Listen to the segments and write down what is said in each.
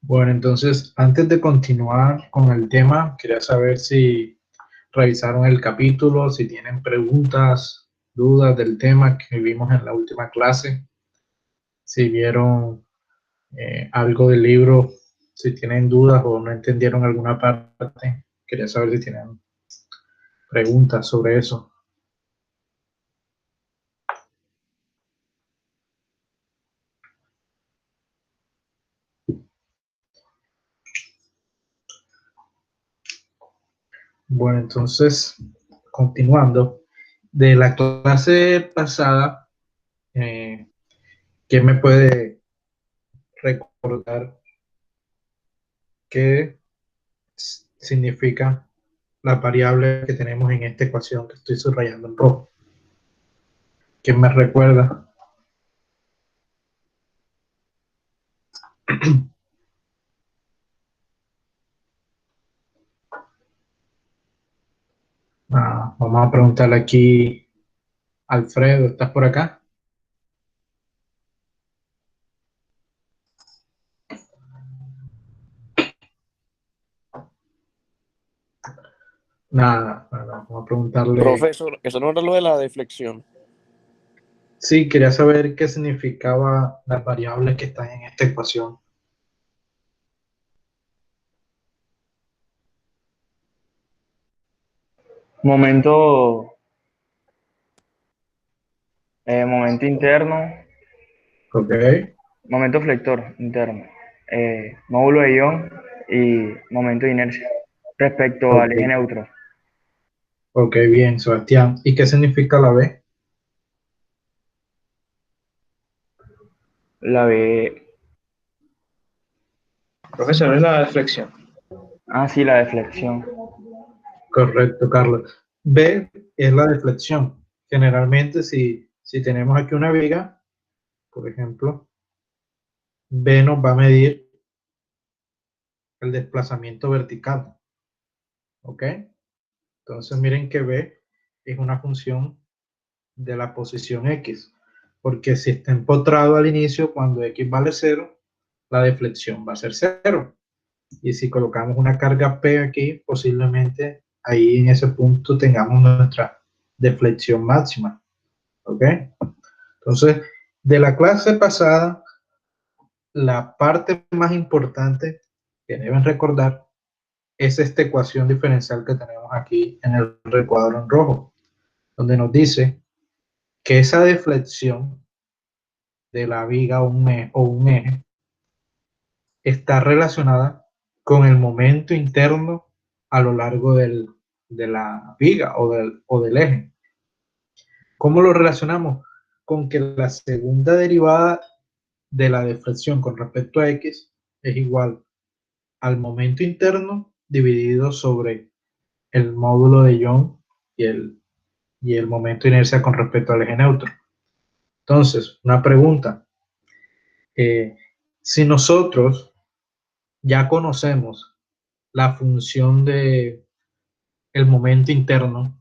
Bueno, entonces, antes de continuar con el tema, quería saber si revisaron el capítulo, si tienen preguntas, dudas del tema que vimos en la última clase, si vieron algo del libro, si tienen dudas o no entendieron alguna parte, quería saber si tienen preguntas sobre eso. Bueno, entonces, continuando, de la clase pasada, ¿quién me puede recordar qué significa las variables que tenemos en esta ecuación que estoy subrayando en rojo? ¿Quién me recuerda? Vamos a preguntarle aquí a Alfredo, ¿estás por acá? Nada, vamos a preguntarle. Profesor, eso no era lo de la deflexión. Sí, quería saber qué significaba las variables que están en esta ecuación. Momento, momento interno, ¿Ok? momento flector interno, módulo de ion y momento de inercia respecto al Ok, eje neutro. ok, bien, Sebastián. ¿Y qué significa la B? La B, Profesor, es la deflexión. sí, la deflexión. Correcto, Carlos. B es la deflexión. Generalmente, si tenemos aquí una viga, por ejemplo, B nos va a medir el desplazamiento vertical. ¿Ok? Entonces, miren que B es una función de la posición X. Porque si está empotrado al inicio, cuando X vale 0, la deflexión va a ser 0. Y si colocamos una carga P aquí, posiblemente ahí en ese punto tengamos nuestra deflexión máxima. ¿Ok? Entonces, de la clase pasada, la parte más importante que deben recordar es esta ecuación diferencial que tenemos aquí en el recuadro en rojo, donde nos dice que esa deflexión de la viga o un eje está relacionada con el momento interno a lo largo de la viga o del eje. ¿Cómo lo relacionamos? Con que la segunda derivada de la deflexión con respecto a X es igual al momento interno dividido sobre el módulo de Young y el momento de inercia con respecto al eje neutro. Entonces, una pregunta. Si nosotros ya conocemos la función de el momento interno,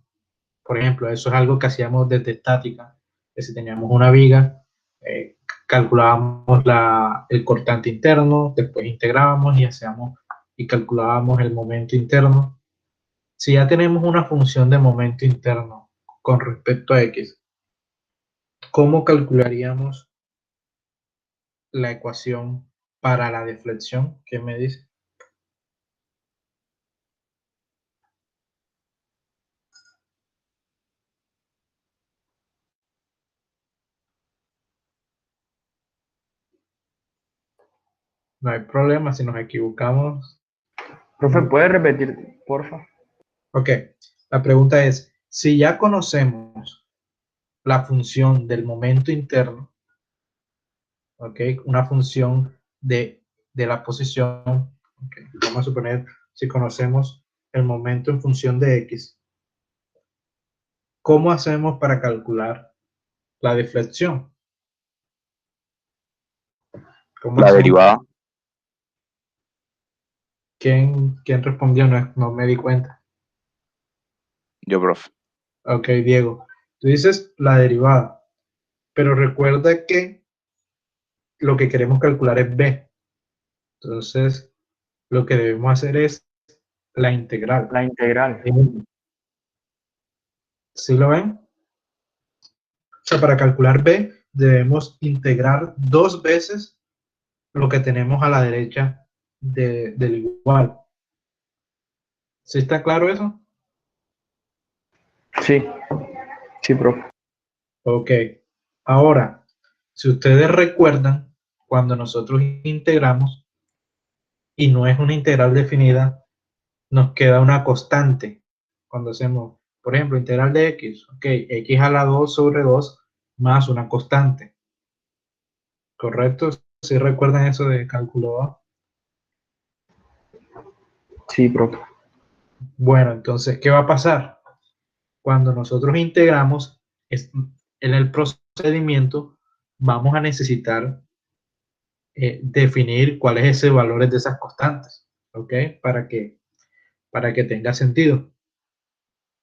por ejemplo, eso es algo que hacíamos desde estática, que si teníamos una viga, calculábamos el cortante interno, después integrábamos y calculábamos el momento interno. Si ya tenemos una función de momento interno con respecto a X, ¿cómo calcularíamos la ecuación para la deflexión? ¿Qué me dice? No hay problema si nos equivocamos. Profe, ¿puede repetir, porfa? Ok, la pregunta es, si ya conocemos la función del momento interno, ok, una función de la posición, okay, vamos a suponer, si conocemos el momento en función de X, ¿cómo hacemos para calcular la deflexión? ¿Cómo La hacemos? derivada. ¿Quién respondió? No, no me di cuenta. Yo, profe. Ok, Diego. Tú dices la derivada, pero recuerda que lo que queremos calcular es B. Entonces, lo que debemos hacer es la integral. La integral. ¿Sí lo ven? O sea, para calcular b, debemos integrar 2 veces lo que tenemos a la derecha del igual. ¿Sí está claro eso? Sí, sí, profe. Ok. Ahora, si ustedes recuerdan, cuando nosotros integramos y no es una integral definida, nos queda una constante. Cuando hacemos, por ejemplo, integral de x, ok, x a la 2 sobre 2 más una constante. ¿Correcto? ¿Sí recuerdan eso de cálculo A? Sí, profe. Bueno, entonces, ¿qué va a pasar? Cuando nosotros integramos, en el procedimiento vamos a necesitar definir cuál es ese valor de esas constantes, ¿ok? Para que tenga sentido.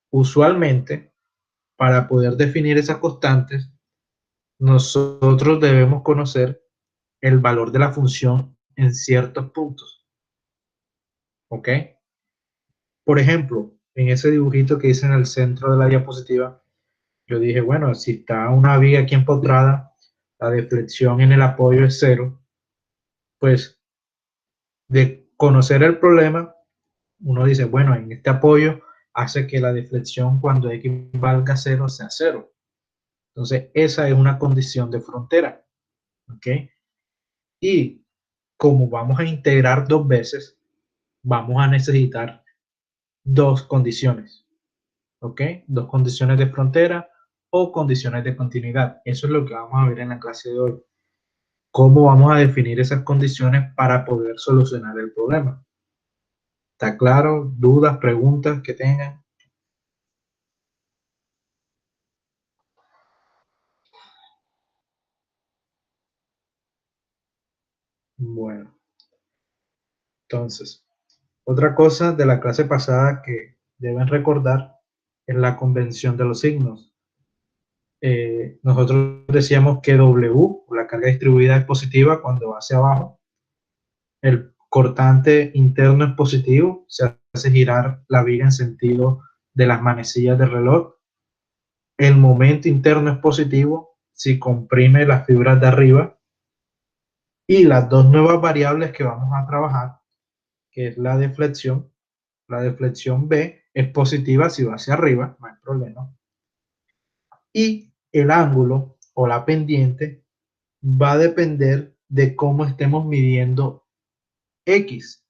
Usualmente, para poder definir esas constantes, nosotros debemos conocer el valor de la función en ciertos puntos, ¿ok? Por ejemplo, en ese dibujito que hice en el centro de la diapositiva, yo dije, bueno, si está una viga aquí empotrada, la deflexión en el apoyo es 0, pues de conocer el problema, uno dice, bueno, en este apoyo hace que la deflexión cuando x valga 0 sea 0. Entonces, esa es una condición de frontera, ¿ok? Y como vamos a integrar 2 veces, vamos a necesitar 2 condiciones, ¿ok? 2 condiciones de frontera o condiciones de continuidad. Eso es lo que vamos a ver en la clase de hoy. ¿Cómo vamos a definir esas condiciones para poder solucionar el problema? ¿Está claro? ¿Dudas, preguntas que tengan? Bueno, entonces, otra cosa de la clase pasada que deben recordar es la convención de los signos. Nosotros decíamos que W, la carga distribuida, es positiva cuando va hacia abajo. El cortante interno es positivo, se hace girar la viga en sentido de las manecillas del reloj. El momento interno es positivo si comprime las fibras de arriba. Y las dos nuevas variables que vamos a trabajar, que es la deflexión B es positiva si va hacia arriba, no hay problema. Y el ángulo o la pendiente va a depender de cómo estemos midiendo X.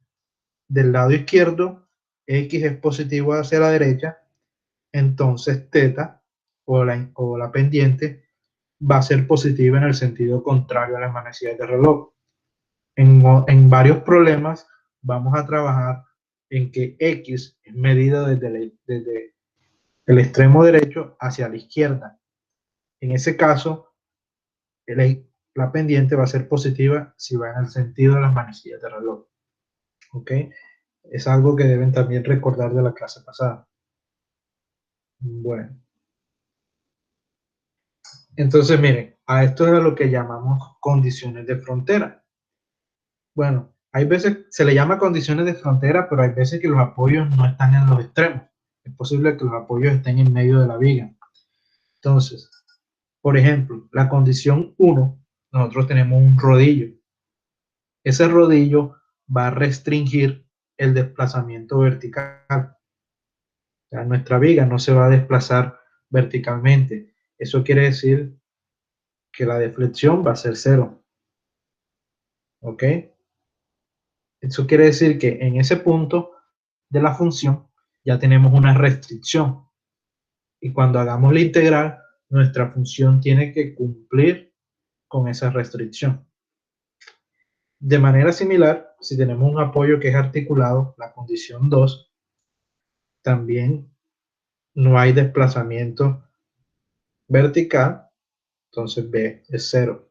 Del lado izquierdo, X es positivo hacia la derecha, entonces teta o la pendiente va a ser positiva en el sentido contrario a las manecillas del reloj. En varios problemas vamos a trabajar en que X es medida desde el extremo derecho hacia la izquierda. En ese caso, la pendiente va a ser positiva si va en el sentido de las manecillas de reloj. ¿Ok? Es algo que deben también recordar de la clase pasada. Bueno. Entonces, miren, a esto es a lo que llamamos condiciones de frontera. Bueno, hay veces, se le llama condiciones de frontera, pero hay veces que los apoyos no están en los extremos. Es posible que los apoyos estén en medio de la viga. Entonces, por ejemplo, la condición 1, nosotros tenemos un rodillo. Ese rodillo va a restringir el desplazamiento vertical. O sea, nuestra viga no se va a desplazar verticalmente. Eso quiere decir que la deflexión va a ser 0. ¿Ok? Eso quiere decir que en ese punto de la función ya tenemos una restricción. Y cuando hagamos la integral, nuestra función tiene que cumplir con esa restricción. De manera similar, si tenemos un apoyo que es articulado, la condición 2, también no hay desplazamiento vertical, entonces B es 0.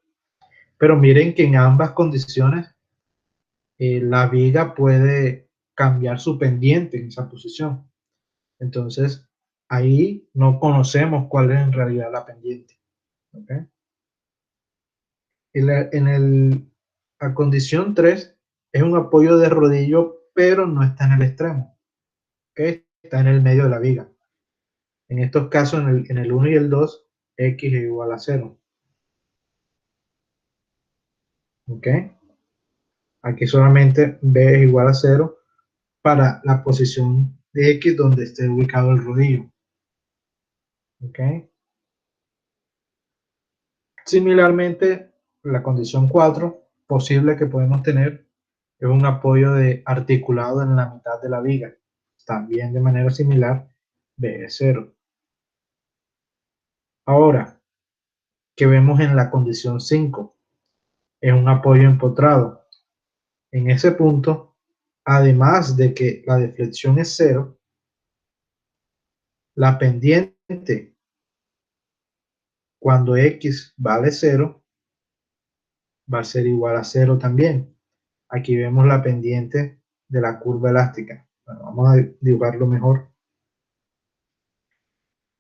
Pero miren que en ambas condiciones la viga puede cambiar su pendiente en esa posición. Entonces, ahí no conocemos cuál es en realidad la pendiente. ¿Okay? A condición 3, Es un apoyo de rodillo, pero no está en el extremo, ¿ok? Está en el medio de la viga. En estos casos, en el 1 y el 2, X es igual a 0. ¿Ok? Aquí solamente B es igual a 0 para la posición de X donde esté ubicado el rodillo. ¿Ok? Similarmente, la condición 4 posible que podemos tener es un apoyo de articulado en la mitad de la viga. También de manera similar, B es 0. Ahora, que vemos en la condición 5, es un apoyo empotrado. En ese punto, además de que la deflexión es 0, la pendiente, cuando X vale 0, va a ser igual a 0 también. Aquí vemos la pendiente de la curva elástica. Bueno, vamos a dibujarlo mejor.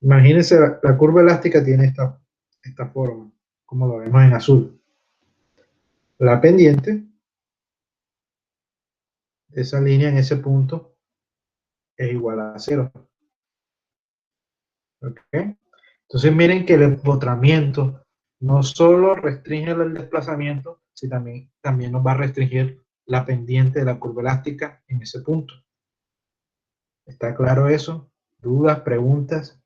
Imagínense, la curva elástica tiene esta forma, como lo vemos en azul. La pendiente, esa línea en ese punto, es igual a 0. ¿Okay? Entonces miren que el empotramiento no solo restringe el desplazamiento, sino también nos va a restringir la pendiente de la curva elástica en ese punto. ¿Está claro eso? ¿Dudas, preguntas?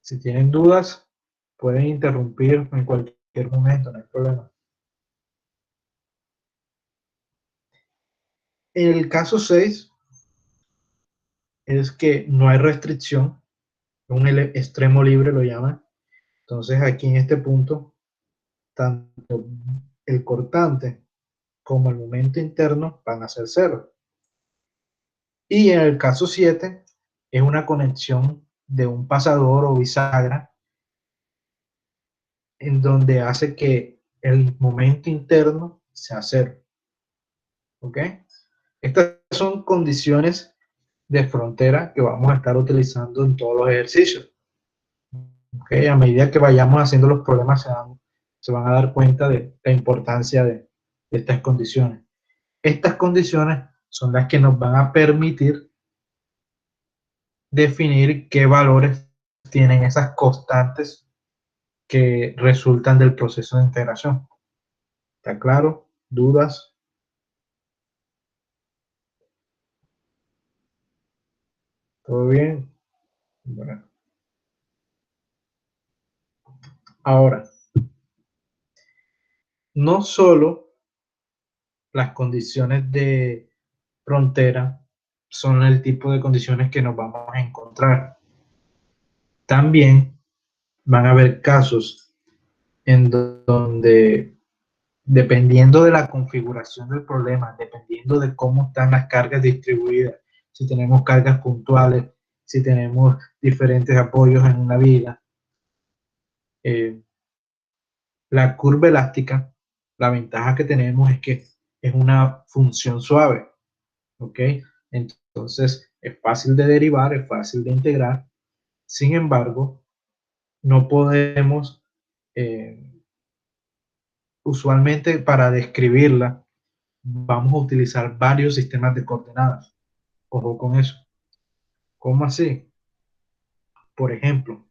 Si tienen dudas, pueden interrumpir en cualquier momento, no hay problema. En el caso 6 es que no hay restricción, un extremo libre lo llaman. Entonces aquí en este punto, tanto el cortante como el momento interno van a ser cero. Y en el caso 7 es una conexión de un pasador o bisagra en donde hace que el momento interno sea cero. ¿Ok? Estas son condiciones de frontera que vamos a estar utilizando en todos los ejercicios. ¿Okay? A medida que vayamos haciendo los problemas se van a dar cuenta de la importancia de estas condiciones. Estas condiciones son las que nos van a permitir definir qué valores tienen esas constantes que resultan del proceso de integración. ¿Está claro? ¿Dudas? ¿Todo bien? Bueno. Ahora, no solo las condiciones de frontera son el tipo de condiciones que nos vamos a encontrar. También van a haber casos en donde, dependiendo de la configuración del problema, dependiendo de cómo están las cargas distribuidas, si tenemos cargas puntuales, si tenemos diferentes apoyos en una viga, la curva elástica, la ventaja que tenemos es que es una función suave, ¿ok? Entonces es fácil de derivar, es fácil de integrar. Sin embargo, no podemos, usualmente para describirla, vamos a utilizar varios sistemas de coordenadas. Ojo con eso. ¿Cómo así? Por ejemplo,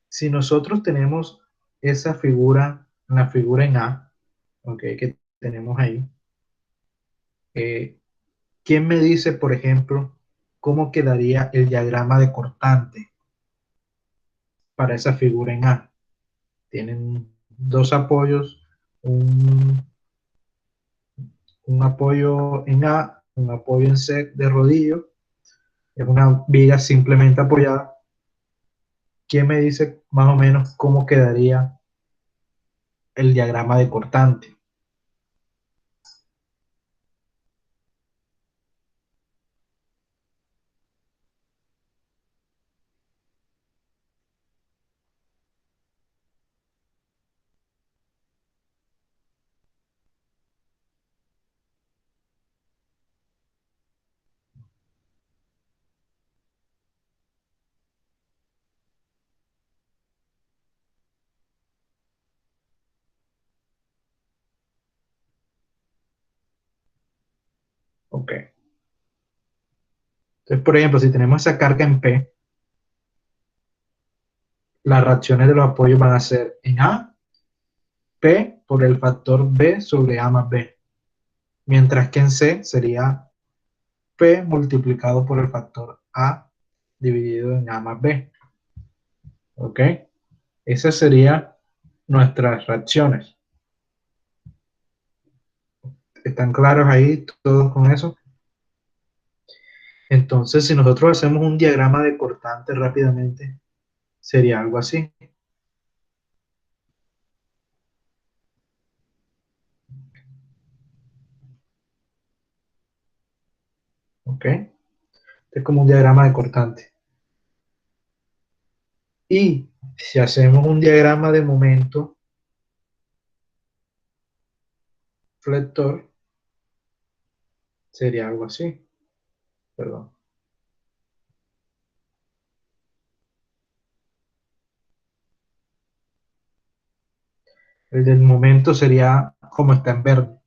si nosotros tenemos esa figura, la figura en A, ¿ok? Que tenemos ahí, eh, ¿quién me dice, por ejemplo, cómo quedaría el diagrama de cortante para esa figura en A? Tienen dos apoyos, un, un apoyo en A, un apoyo en C de rodillo, es una viga simplemente apoyada. ¿Quién me dice más o menos cómo quedaría el diagrama de cortante? Ok. Entonces, por ejemplo, si tenemos esa carga en P, las reacciones de los apoyos van a ser en A, P por el factor B sobre A más B. Mientras que en C sería P multiplicado por el factor A dividido en A más B. ¿Ok? Esas serían nuestras reacciones. ¿Están claros ahí todos con eso? Entonces, si nosotros hacemos un diagrama de cortante rápidamente, sería algo así. ¿Ok? Este es como un diagrama de cortante. Y si hacemos un diagrama de momento flector, sería algo así. Perdón. El del momento sería como está en verde.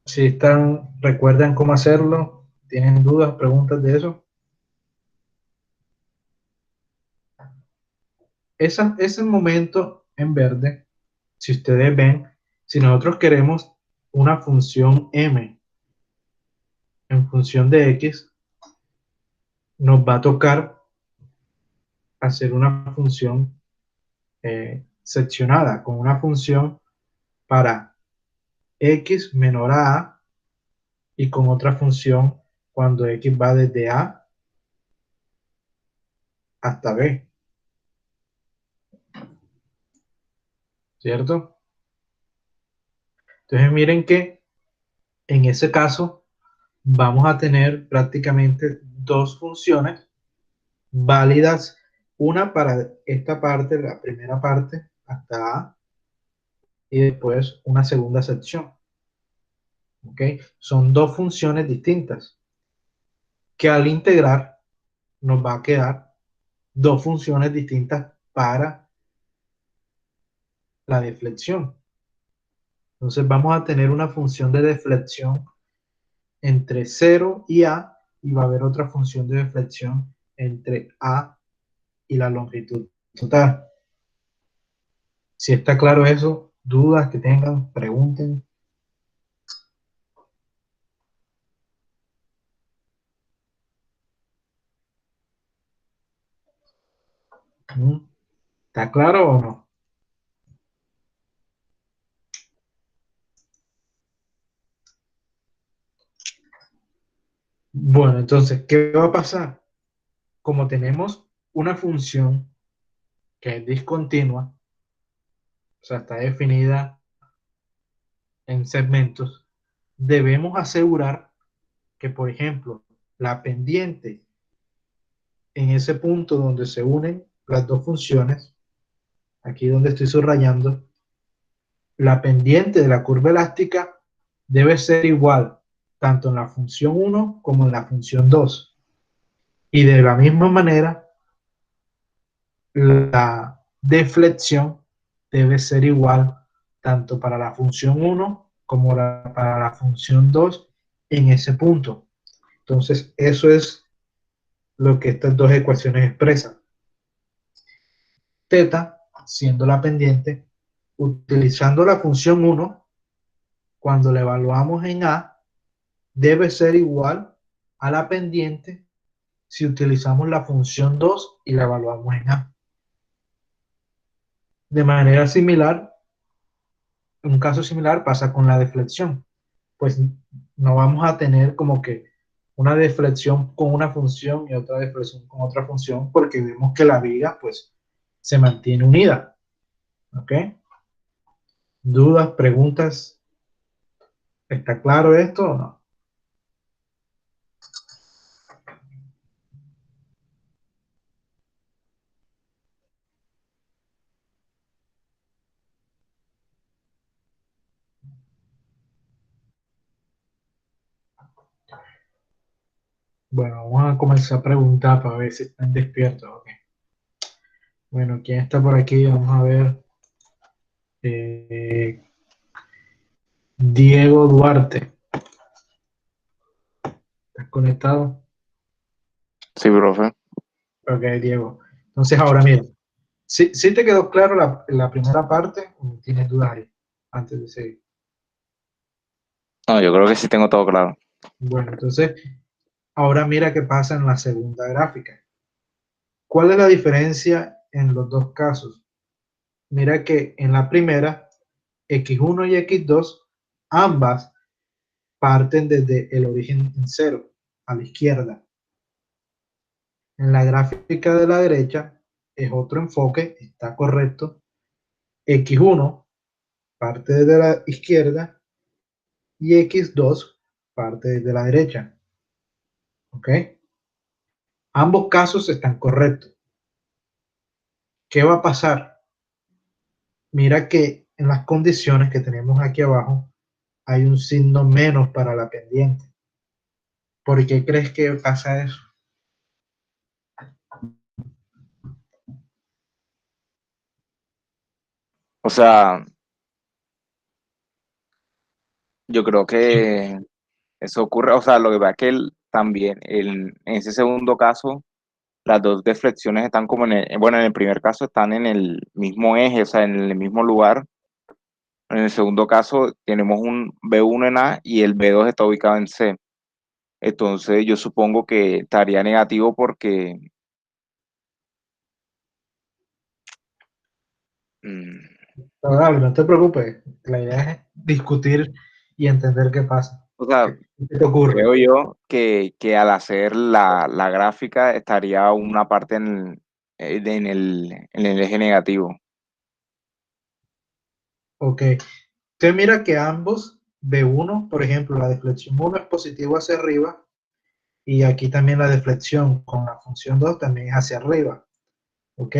Si están, recuerdan cómo hacerlo, tienen dudas, preguntas de eso. Ese momento en verde, si ustedes ven, si nosotros queremos una función m en función de x, nos va a tocar hacer una función seccionada con una función para x menor a y con otra función cuando x va desde a hasta b, ¿cierto? Entonces miren que en ese caso vamos a tener prácticamente dos funciones válidas, una para esta parte, la primera parte hasta a, y después una segunda sección. ¿Ok? Son dos funciones distintas que al integrar nos va a quedar dos funciones distintas para la deflexión. Entonces vamos a tener una función de deflexión entre 0 y A y va a haber otra función de deflexión entre A y la longitud total. Si está claro eso, dudas que tengan, pregunten. ¿Está claro o no? Bueno, entonces, ¿qué va a pasar? Como tenemos una función que es discontinua, o sea, está definida en segmentos, debemos asegurar que, por ejemplo, la pendiente en ese punto donde se unen las dos funciones, aquí donde estoy subrayando, la pendiente de la curva elástica debe ser igual tanto en la función 1 como en la función 2. Y de la misma manera, la deflexión debe ser igual tanto para la función 1 como para la función 2 en ese punto. Entonces, eso es lo que estas dos ecuaciones expresan. Teta, siendo la pendiente, utilizando la función 1, cuando la evaluamos en A, debe ser igual a la pendiente si utilizamos la función 2 y la evaluamos en A. De manera similar, un caso similar pasa con la deflexión. Pues no vamos a tener como que una deflexión con una función y otra deflexión con otra función porque vemos que la viga pues se mantiene unida. ¿Ok? ¿Dudas, preguntas? ¿Está claro esto o no? Bueno, vamos a comenzar a preguntar para ver si están despiertos. Okay. Bueno, ¿quién está por aquí? Vamos a ver. Diego Duarte. ¿Estás conectado? Sí, profe. Ok, Diego. Entonces ahora mira, ¿sí te quedó claro la primera parte o tienes dudas ahí antes de seguir? No, yo creo que sí tengo todo claro. Bueno, entonces ahora mira qué pasa en la segunda gráfica. ¿Cuál es la diferencia en los dos casos? Mira que en la primera, x1 y x2, ambas parten desde el origen en cero, a la izquierda. En la gráfica de la derecha es otro enfoque, está correcto. x1 parte desde la izquierda y x2 parte desde la derecha. ¿Ok? Ambos casos están correctos. ¿Qué va a pasar? Mira que en las condiciones que tenemos aquí abajo hay un signo menos para la pendiente. ¿Por qué crees que pasa eso? O sea, yo creo que eso ocurre, o sea, lo que pasa es que también, en ese segundo caso, las dos deflexiones están como bueno, en el primer caso están en el mismo eje, o sea, en el mismo lugar. En el segundo caso tenemos un B1 en A y el B2 está ubicado en C. Entonces yo supongo que estaría negativo porque mm, No, dale, no te preocupes. La idea es discutir y entender qué pasa. o sea, ¿Qué te ocurre? creo yo que al hacer la gráfica estaría una parte en el eje negativo. Ok. Usted mira que ambos, B1, por ejemplo, la deflexión 1 es positivo hacia arriba y aquí también la deflexión con la función 2 también es hacia arriba. ¿Ok?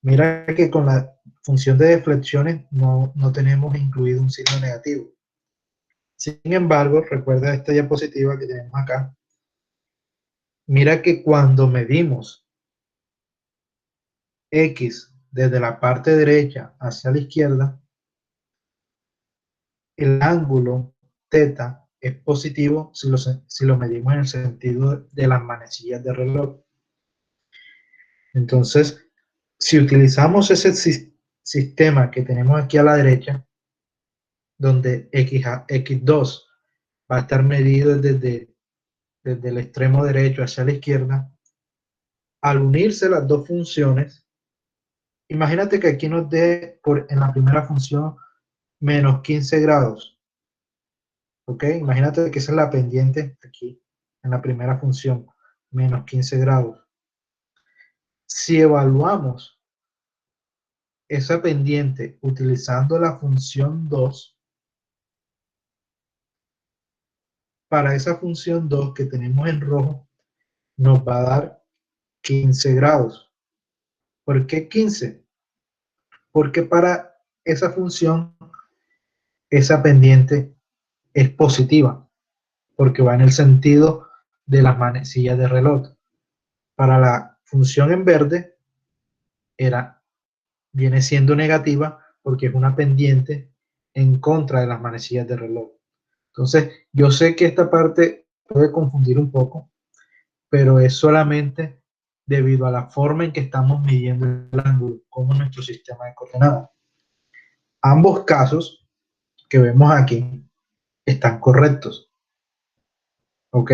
Mira que con la función de deflexiones no tenemos incluido un signo negativo. Sin embargo, recuerda esta diapositiva que tenemos acá. Mira que cuando medimos X desde la parte derecha hacia la izquierda, el ángulo θ es positivo si lo medimos en el sentido de las manecillas de reloj. Entonces, si utilizamos ese sistema que tenemos aquí a la derecha, donde x2 va a estar medido desde el extremo derecho hacia la izquierda, al unirse las dos funciones, imagínate que aquí nos dé en la primera función menos 15 grados. ¿Ok? Imagínate que esa es la pendiente aquí, en la primera función, menos 15 grados. Si evaluamos esa pendiente utilizando la función 2, para esa función 2 que tenemos en rojo, nos va a dar 15 grados. ¿Por qué 15? Porque para esa función, esa pendiente es positiva, porque va en el sentido de las manecillas de reloj. Para la función en verde, viene siendo negativa porque es una pendiente en contra de las manecillas de reloj. Entonces, yo sé que esta parte puede confundir un poco, pero es solamente debido a la forma en que estamos midiendo el ángulo, como nuestro sistema de coordenadas. Ambos casos que vemos aquí están correctos, ¿ok?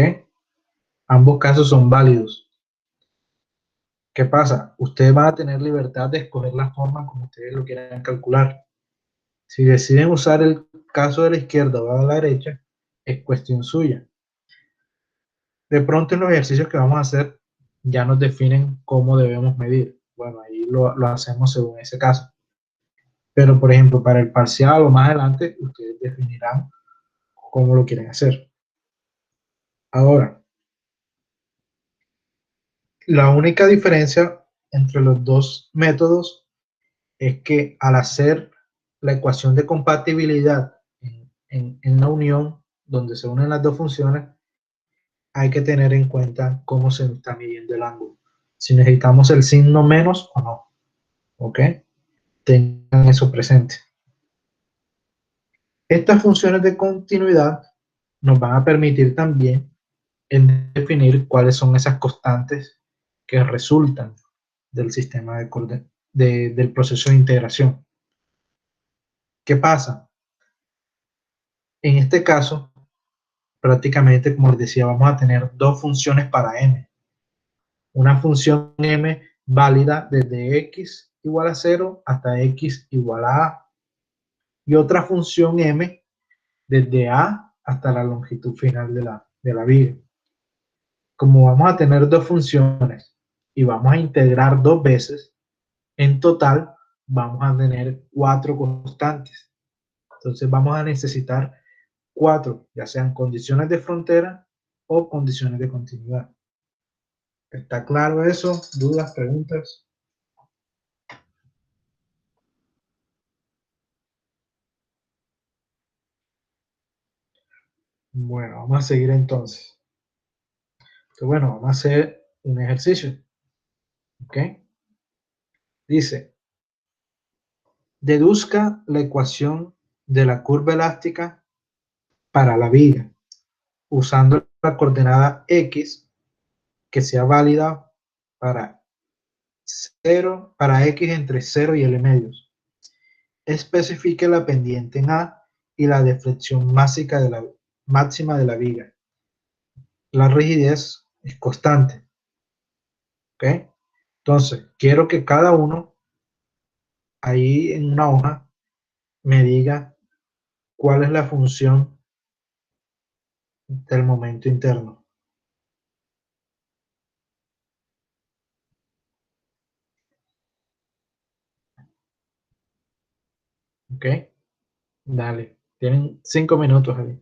Ambos casos son válidos. ¿Qué pasa? Ustedes van a tener libertad de escoger la forma como ustedes lo quieran calcular. Si deciden usar el caso de la izquierda o de la derecha, es cuestión suya. De pronto en los ejercicios que vamos a hacer ya nos definen cómo debemos medir. Bueno, ahí lo hacemos según ese caso. Pero, por ejemplo, para el parcial o más adelante, ustedes definirán cómo lo quieren hacer. Ahora, la única diferencia entre los dos métodos es que al hacer la ecuación de compatibilidad en la unión, donde se unen las dos funciones, hay que tener en cuenta cómo se está midiendo el ángulo. Si necesitamos el signo menos o no. ¿Ok? Tengan eso presente. Estas funciones de continuidad nos van a permitir también en definir cuáles son esas constantes que resultan del sistema del proceso de integración. ¿Qué pasa? En este caso, prácticamente, como les decía, vamos a tener dos funciones para m. Una función m válida desde x igual a 0 hasta x igual a a. Y otra función m desde a hasta la longitud final de la viga. Como vamos a tener dos funciones y vamos a integrar dos veces, en total vamos a tener cuatro constantes. Entonces vamos a necesitar cuatro, ya sean condiciones de frontera o condiciones de continuidad. ¿Está claro eso? ¿Dudas, preguntas? Bueno, vamos a seguir entonces. Entonces, bueno, vamos a hacer un ejercicio. ¿Ok? Dice, deduzca la ecuación de la curva elástica para la viga, usando la coordenada x que sea válida para 0, para x entre 0 y L medios. Especifique la pendiente en A y la deflexión máxima de la viga. La rigidez es constante. ¿Ok? Entonces, quiero que cada uno ahí en una hoja me diga cuál es la función del momento interno. ¿Ok? Dale. Tienen 5 minutos ahí.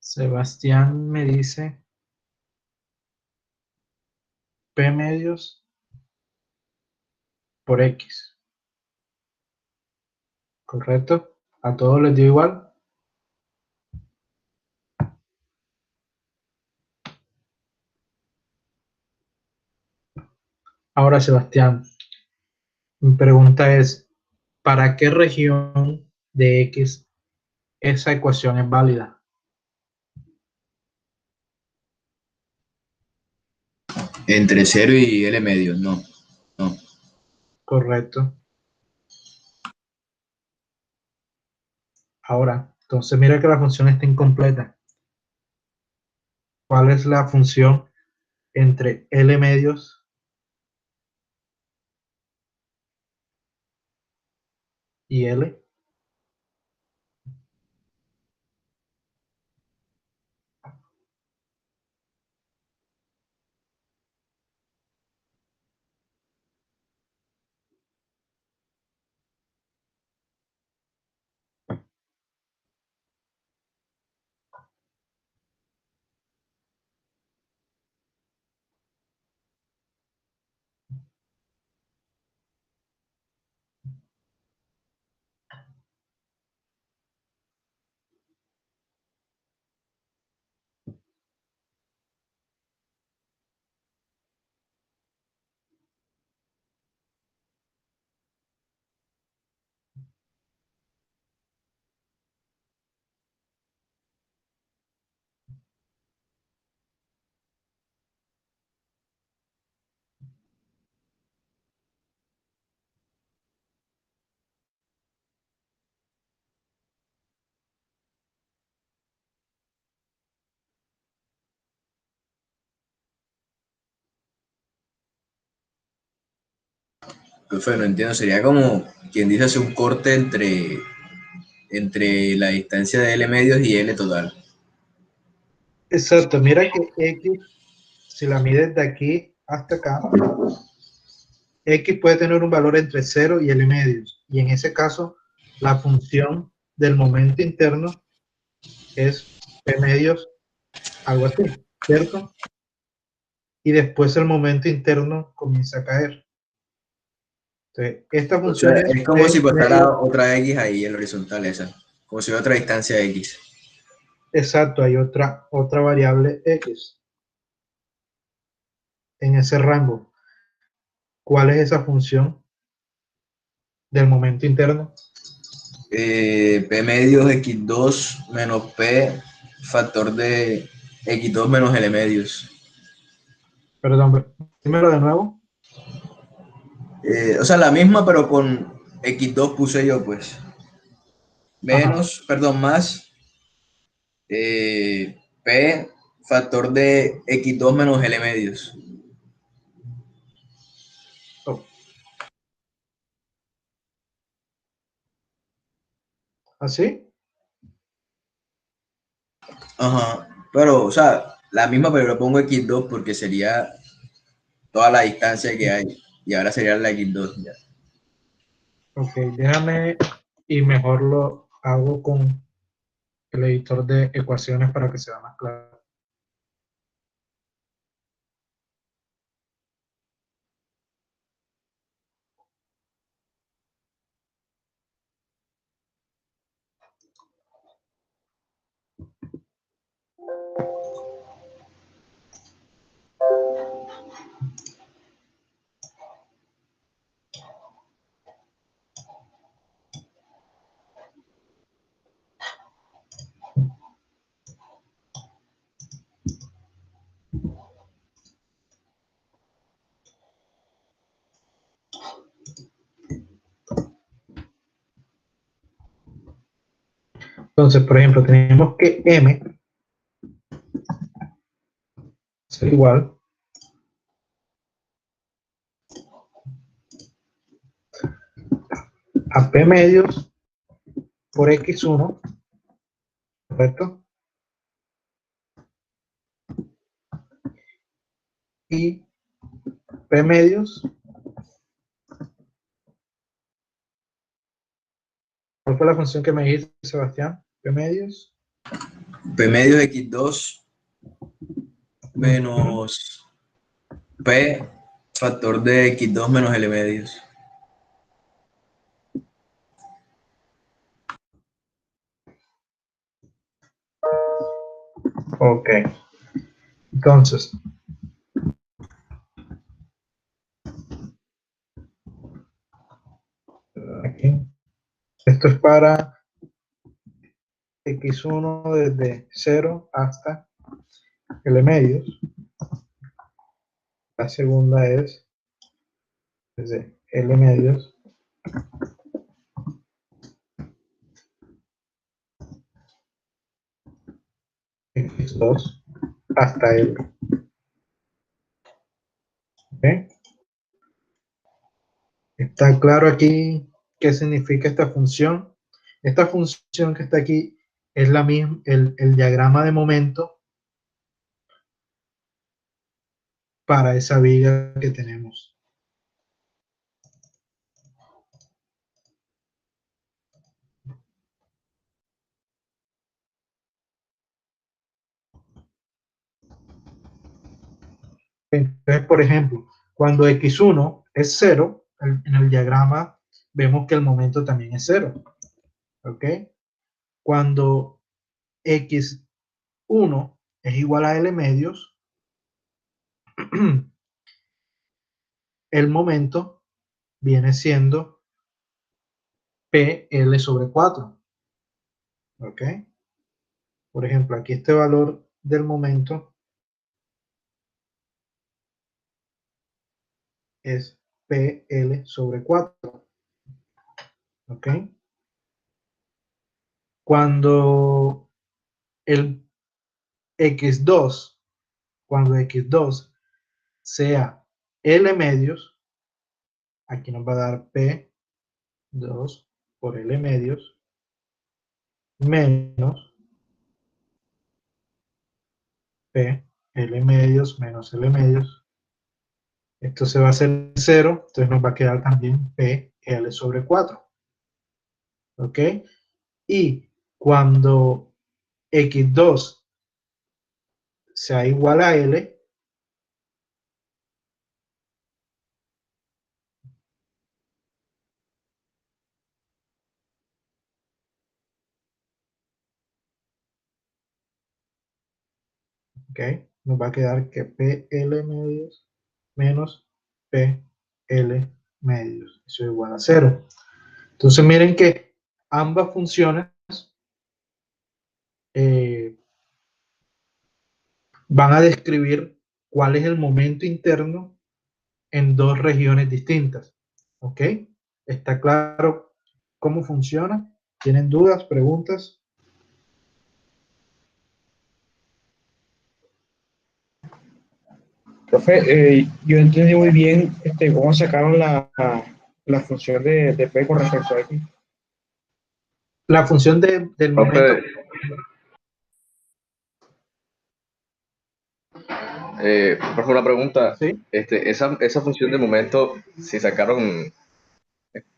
Sebastián me dice P medios por X. ¿Correcto? ¿A todos les dio igual? Ahora, Sebastián, mi pregunta es, ¿para qué región de X esa ecuación es válida? Entre cero y L medio, no, no. Correcto. Ahora, entonces mira que la función está incompleta. ¿Cuál es la función entre L medios y L? Profe, no entiendo, sería como quien dice hacer un corte entre la distancia de L medios y L total. Exacto, mira que X, si la mides de aquí hasta acá, X puede tener un valor entre 0 y L medios. Y en ese caso, la función del momento interno es P medios, algo así, ¿cierto? Y después el momento interno comienza a caer. Entonces, esta O sea, función es es como P si medios, pasara otra X ahí en la horizontal esa, como si hubiera otra distancia X. exacto, hay otra variable X en ese rango. ¿Cuál es esa función del momento interno? P medios X2 menos P factor de X2 menos L medios. Perdón, dímelo de nuevo. O sea, la misma, pero con X2 puse yo, pues. Ajá. Menos, perdón, más P factor de X2 menos L medios. Oh, ¿así? Ajá. Pero, o sea, la misma, pero le pongo X2 porque sería toda la distancia que hay. Y ahora sería la X2 ya. Ok, déjame y mejor lo hago con el editor de ecuaciones para que sea más claro. Entonces, por ejemplo, tenemos que M es igual a P medios por X1, ¿correcto? Y P medios, ¿cuál fue la función que me dijiste, Sebastián? P medios. P medios X2 menos P factor de X2 menos L medios. Ok, entonces, aquí, esto es para X1 desde 0 hasta L medios. La segunda es desde L medios X2 hasta L. ¿Okay? ¿Está claro aquí qué significa esta función? Esta función que está aquí es la misma, el diagrama de momento para esa viga que tenemos. Entonces, por ejemplo, cuando X1 es 0, en el diagrama vemos que el momento también es 0. ¿Ok? Cuando X1 es igual a L medios, el momento viene siendo PL sobre 4. ¿Ok? Por ejemplo, aquí este valor del momento es PL sobre 4. ¿Ok? Cuando el X2, cuando X2 sea L medios, aquí nos va a dar P2 por L medios menos P, L medios menos L medios. Esto se va a hacer 0, entonces nos va a quedar también P, L sobre 4. ¿Ok? Y cuando X2 sea igual a L, ¿ok? Nos va a quedar que PL medios menos PL medios. Eso es igual a 0. Entonces miren que ambas funciones van a describir cuál es el momento interno en dos regiones distintas. ¿Ok? ¿Está claro cómo funciona? ¿Tienen dudas, preguntas? Profe, yo entendí muy bien cómo sacaron la función de P con respecto a X. La función del momento. Profe, profe, una pregunta. ¿Sí? Esa función de momento, si sacaron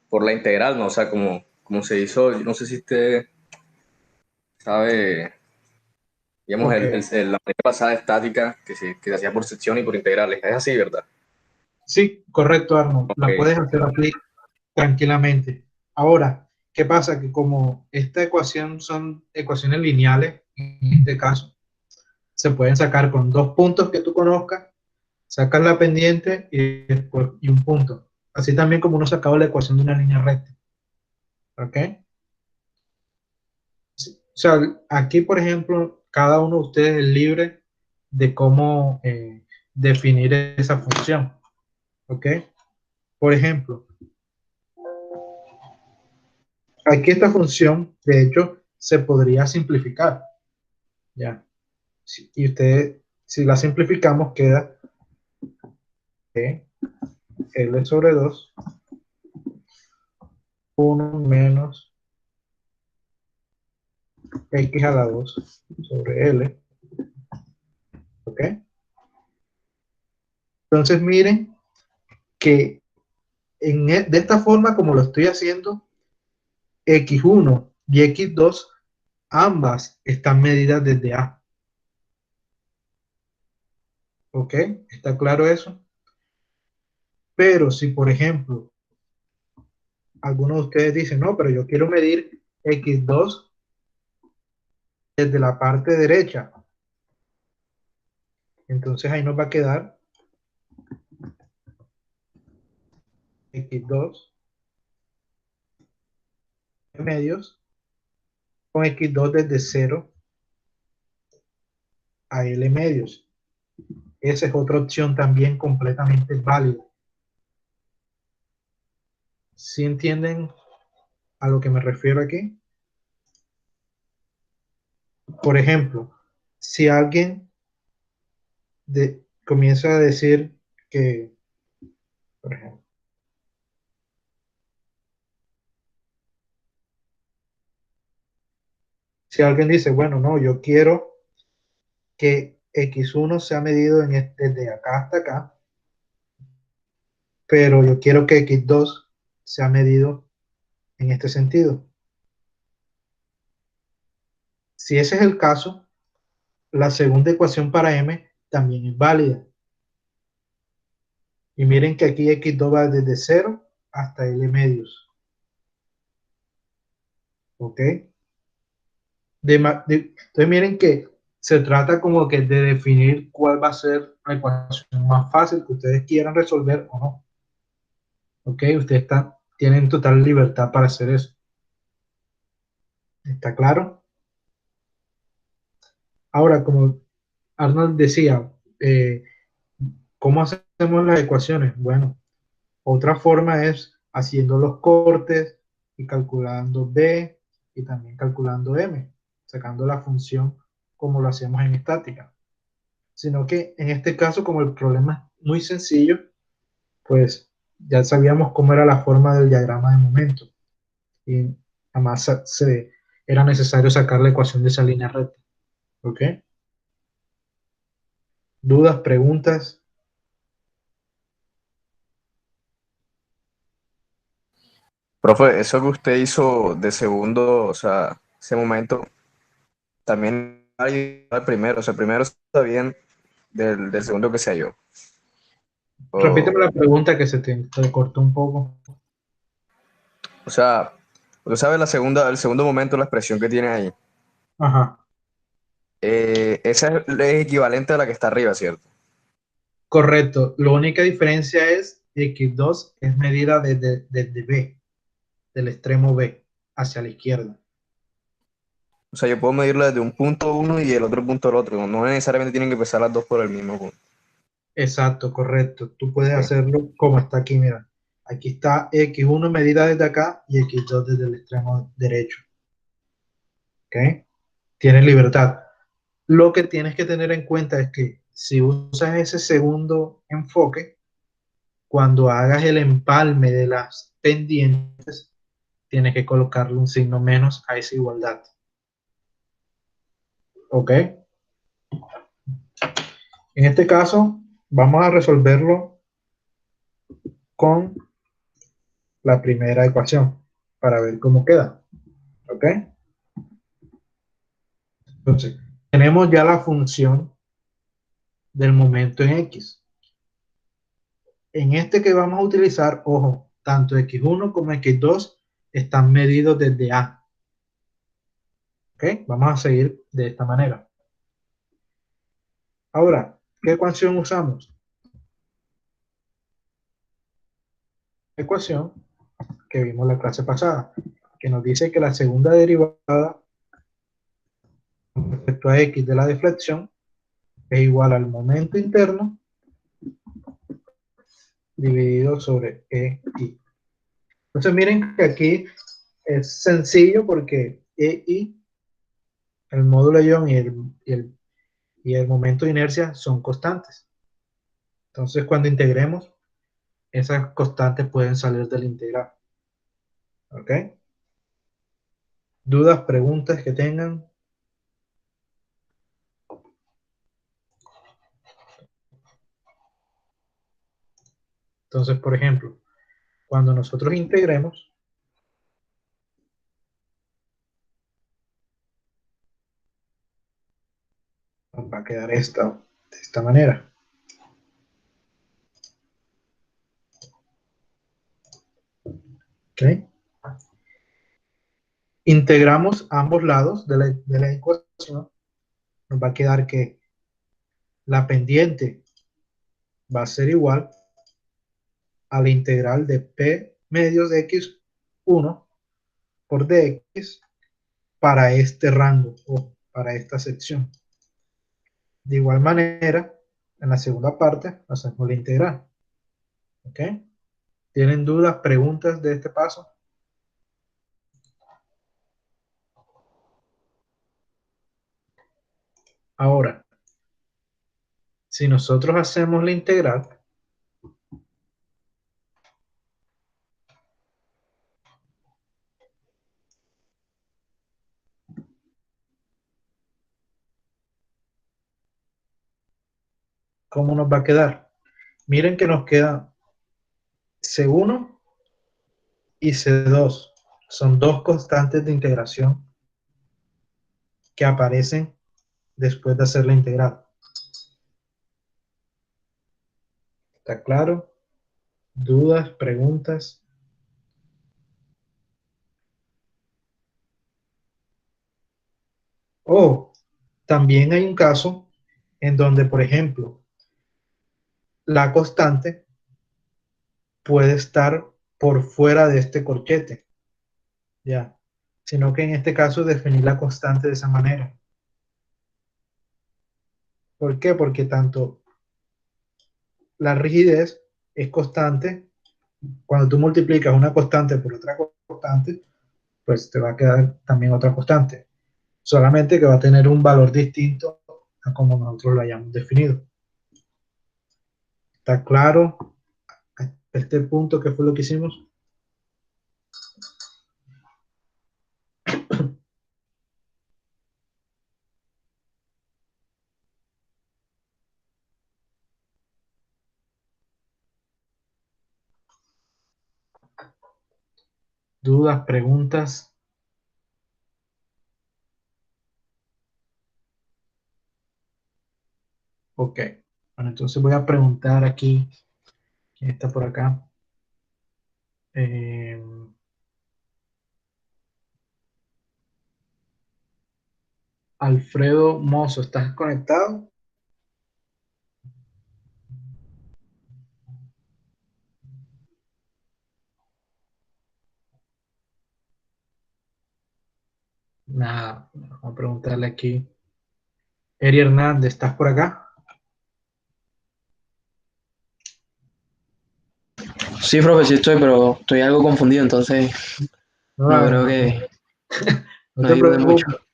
por la integral, ¿no? O sea, como se hizo, yo no sé si usted sabe, digamos, Ok. la manera pasada estática que se hacía por sección y por integrales. Es así, ¿verdad? Sí, correcto, Arnold. Ok. La puedes hacer así tranquilamente. Ahora, ¿qué pasa? Que como esta ecuación son ecuaciones lineales, en este caso, se pueden sacar con dos puntos que tú conozcas, sacas la pendiente y, después, y un punto. Así también como uno sacaba la ecuación de una línea recta. ¿Ok? Sí. O sea, aquí, por ejemplo, cada uno de ustedes es libre de cómo definir esa función. ¿Ok? Por ejemplo, aquí esta función, de hecho, se podría simplificar. ¿Ya? Y ustedes, si la simplificamos, queda que L sobre 2, 1 menos X a la 2 sobre L. ¿Ok? Entonces miren que de esta forma, como lo estoy haciendo, X1 y X2, ambas están medidas desde A. ¿Ok? ¿Está claro eso? Pero si, por ejemplo, algunos de ustedes dicen, no, pero yo quiero medir X2 desde la parte derecha, entonces ahí nos va a quedar X2 medios con X2 desde 0 a L medios. Esa es otra opción también completamente válida. ¿Sí entienden a lo que me refiero aquí? Por ejemplo, si alguien comienza a decir que, por ejemplo, si alguien dice, bueno, no, yo quiero que X1 sea medido desde acá hasta acá, pero yo quiero que X2 sea medido en este sentido. Si ese es el caso, la segunda ecuación para M también es válida. Y miren que aquí X2 va desde 0 hasta L medios. ¿Ok? Entonces miren que se trata como que de definir cuál va a ser la ecuación más fácil que ustedes quieran resolver o no. ¿Ok? Ustedes tienen total libertad para hacer eso. ¿Está claro? Ahora, como Arnold decía, ¿cómo hacemos las ecuaciones? Bueno, otra forma es haciendo los cortes y calculando B y también calculando M, sacando la función como lo hacemos en estática. Sino que en este caso, como el problema es muy sencillo, pues ya sabíamos cómo era la forma del diagrama de momento. Y además era necesario sacar la ecuación de esa línea recta. ¿Ok? ¿Dudas, preguntas? Profe, eso que usted hizo de segundo, o sea, ese momento, también hay al primero, o sea, primero está bien del segundo que se halló. Repíteme O, la pregunta que te cortó un poco. o sea, usted sabe el segundo momento, la expresión que tiene ahí. Ajá, Esa es equivalente a la que está arriba, ¿cierto? correcto. La única diferencia es x2 es medida desde B, del extremo B, hacia la izquierda. O sea, yo puedo medirlo desde un punto uno y el otro punto al otro. No necesariamente tienen que empezar las dos por el mismo punto. Exacto, correcto. Tú puedes Ok. hacerlo como está aquí, mira. Aquí está x1 medida desde acá y x2 desde el extremo derecho. ¿Ok? Tienes libertad. Lo que tienes que tener en cuenta es que si usas ese segundo enfoque, cuando hagas el empalme de las pendientes, tienes que colocarle un signo menos a esa igualdad. ¿Ok? En este caso, vamos a resolverlo con la primera ecuación para ver cómo queda. ¿Ok? Entonces, tenemos ya la función del momento en X. En este que vamos a utilizar, ojo, tanto X1 como X2 están medidos desde A. ¿Ok? Vamos a seguir de esta manera. Ahora, ¿qué ecuación usamos? Ecuación que vimos la clase pasada, que nos dice que la segunda derivada con respecto a X de la deflexión es igual al momento interno dividido sobre EI. Entonces miren que aquí es sencillo porque EI, el módulo de ion y el momento de inercia son constantes. Entonces cuando integremos, esas constantes pueden salir del integral. ¿Ok? ¿Dudas, preguntas que tengan? Entonces, por ejemplo, cuando nosotros integremos, nos va a quedar de esta manera. ¿Ok? Integramos ambos lados de la ecuación, nos va a quedar que la pendiente va a ser igual a la integral de P medios de X1 por dx para este rango o para esta sección. De igual manera, en la segunda parte hacemos la integral. ¿Ok? ¿Tienen dudas, preguntas de este paso? Ahora, si nosotros hacemos la integral, ¿cómo nos va a quedar? Miren que nos queda C1 y C2. Son dos constantes de integración que aparecen después de hacer la integral. ¿Está claro? ¿Dudas, preguntas? O también hay un caso en donde, por ejemplo, la constante puede estar por fuera de este corchete, ¿ya? Sino que en este caso definir la constante de esa manera. ¿Por qué? Porque tanto la rigidez es constante. Cuando tú multiplicas una constante por otra constante, pues te va a quedar también otra constante. Solamente que va a tener un valor distinto a como nosotros lo hayamos definido. ¿Está claro? este punto que fue lo que hicimos. ¿Dudas, preguntas? Ok. Bueno, entonces voy a preguntar aquí. ¿Quién está por acá? Alfredo Mozo, ¿estás conectado? Nada, vamos a preguntarle aquí. Eri Hernández, ¿estás por acá? Sí, profe, sí estoy, pero estoy algo confundido, entonces No, no creo que no no te ayude mucho. preocupes,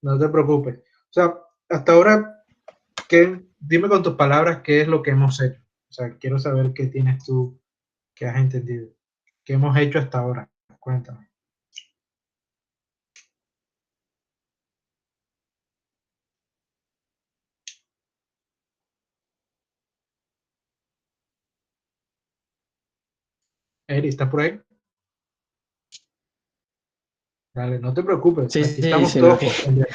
no te preocupes. O sea, hasta ahora, dime con tus palabras qué es lo que hemos hecho. O sea, quiero saber qué tienes tú, qué has entendido. ¿Qué hemos hecho hasta ahora? Cuéntame. Eri, ¿estás por ahí? Dale, no te preocupes. Sí, Aquí sí, estamos sino todos que por cambiar.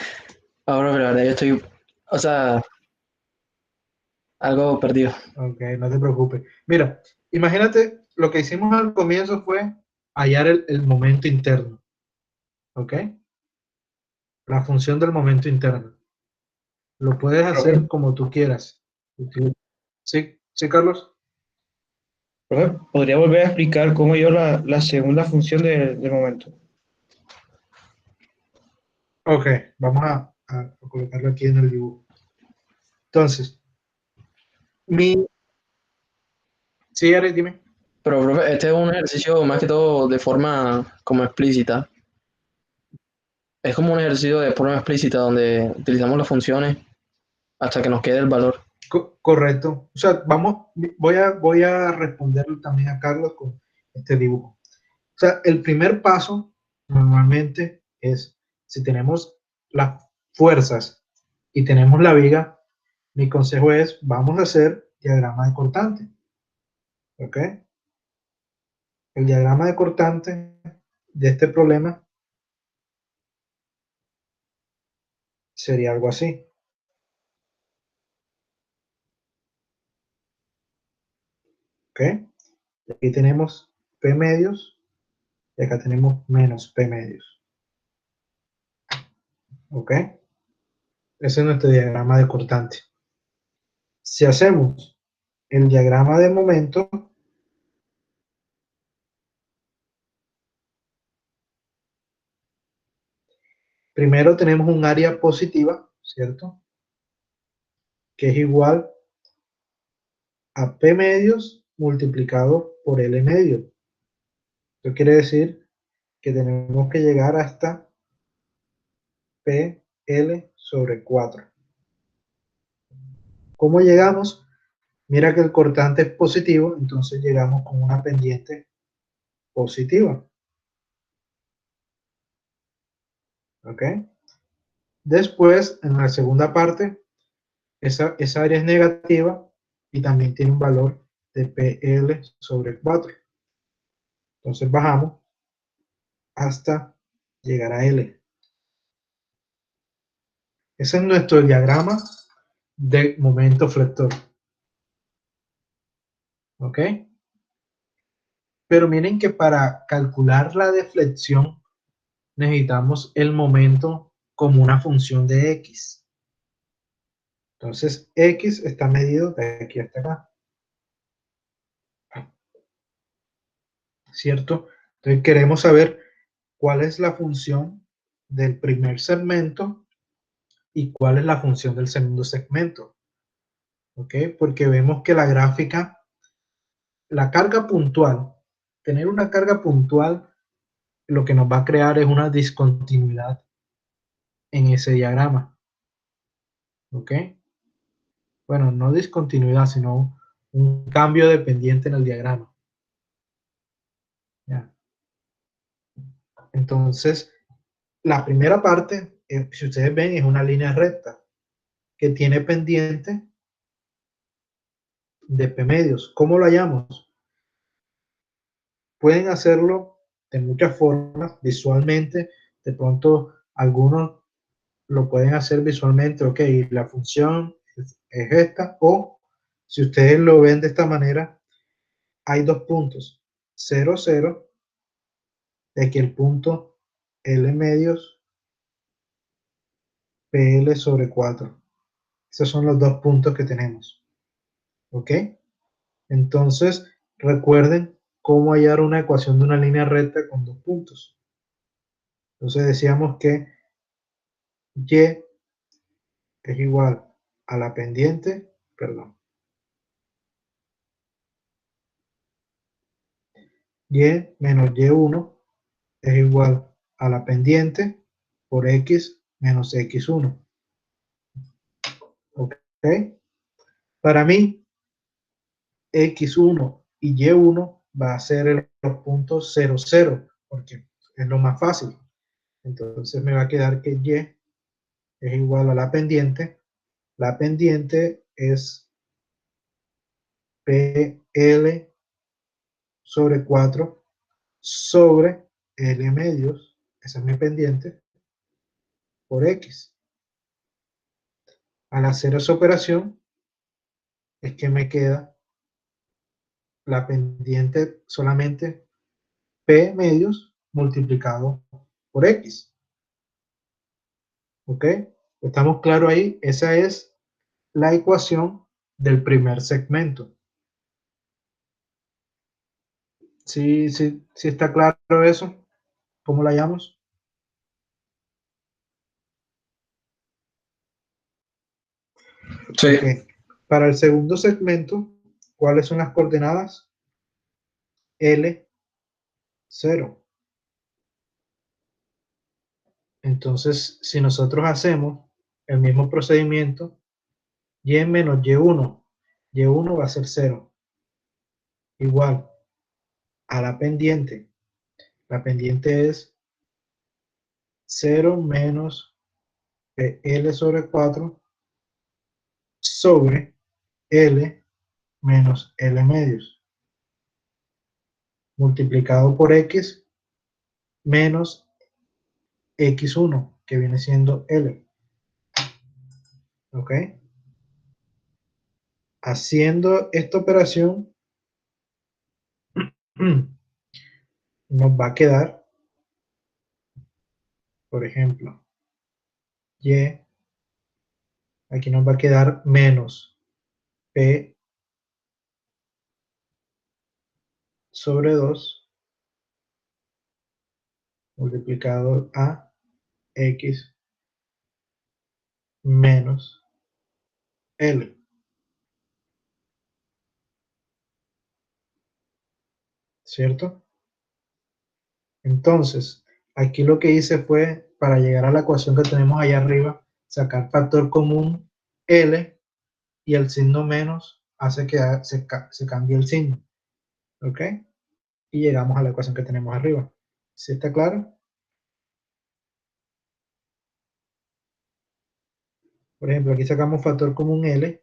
ahora la verdad yo estoy, o sea, algo perdido. Ok, no te preocupes. Mira, imagínate, lo que hicimos al comienzo fue hallar el momento interno. ¿Ok? La función del momento interno. Lo puedes hacer como tú quieras. Sí, sí, Carlos. Profe, ¿podría volver a explicar cómo yo la segunda función del momento? Ok, vamos a colocarlo aquí en el dibujo. Entonces, sí, Ari, dime. Pero, profe, este es un ejercicio más que todo de forma como explícita. Es como un ejercicio de forma explícita donde utilizamos las funciones hasta que nos quede el valor. Correcto. O sea, voy a responderle también a Carlos con este dibujo. O sea, el primer paso normalmente es, si tenemos las fuerzas y tenemos la viga, mi consejo es, vamos a hacer diagrama de cortante. ¿Ok? El diagrama de cortante de este problema sería algo así. ¿Ok? Aquí tenemos P medios y acá tenemos menos P medios. ¿Ok? Ese es nuestro diagrama de cortante. Si hacemos el diagrama de momento, primero tenemos un área positiva, ¿cierto? Que es igual a P medios multiplicado por L medio. Esto quiere decir que tenemos que llegar hasta PL sobre 4. ¿Cómo llegamos? Mira que el cortante es positivo, entonces llegamos con una pendiente positiva. ¿Ok? Después, en la segunda parte, esa área es negativa y también tiene un valor de PL sobre 4. Entonces bajamos hasta llegar a L. Ese es nuestro diagrama de momento flector. ¿Ok? Pero miren que para calcular la deflexión necesitamos el momento como una función de X. Entonces, X está medido de aquí hasta acá. ¿Cierto? Entonces, queremos saber cuál es la función del primer segmento y cuál es la función del segundo segmento. ¿Ok? Porque vemos que la gráfica, la carga puntual, tener una carga puntual, lo que nos va a crear es una discontinuidad en ese diagrama. ¿Ok? Bueno, no discontinuidad, sino un cambio de pendiente en el diagrama. ¿Ya? Entonces, la primera parte, si ustedes ven, es una línea recta que tiene pendiente de P medios. ¿Cómo lo hallamos? Pueden hacerlo de muchas formas, visualmente. De pronto, algunos lo pueden hacer visualmente. Ok, la función es esta. O, si ustedes lo ven de esta manera, hay dos puntos. 0, 0. De aquí el punto L medios, PL sobre 4. Esos son los dos puntos que tenemos. ¿Ok? Entonces, recuerden cómo hallar una ecuación de una línea recta con dos puntos. Entonces decíamos que Y es igual a la pendiente, perdón, Y menos Y1 es igual a la pendiente por X menos X1. ¿Ok? Para mí, X1 y Y1 va a ser los puntos 0, 0, porque es lo más fácil. Entonces me va a quedar que Y es igual a la pendiente. La pendiente es PL sobre 4 sobre L medios, esa es mi pendiente, por X. Al hacer esa operación, es que me queda la pendiente solamente P medios multiplicado por X. ¿Ok? ¿Estamos claros ahí? Esa es la ecuación del primer segmento. ¿Sí, está claro eso? ¿Cómo la llamamos? Sí. Ok. Para el segundo segmento, ¿cuáles son las coordenadas? L, 0. Entonces, si nosotros hacemos el mismo procedimiento, Y menos Y1, Y1 va a ser 0, igual a la pendiente. La pendiente es 0 menos L sobre 4 sobre L menos L medios, multiplicado por X menos X1, que viene siendo L. ¿Ok? Haciendo esta operación, nos va a quedar, por ejemplo, Y, aquí nos va a quedar menos P sobre 2 multiplicado a X menos L. ¿Cierto? Entonces, aquí lo que hice fue, para llegar a la ecuación que tenemos allá arriba, sacar factor común L y el signo menos hace que se cambie el signo. ¿Ok? Y llegamos a la ecuación que tenemos arriba. ¿Sí está claro? Por ejemplo, aquí sacamos factor común L,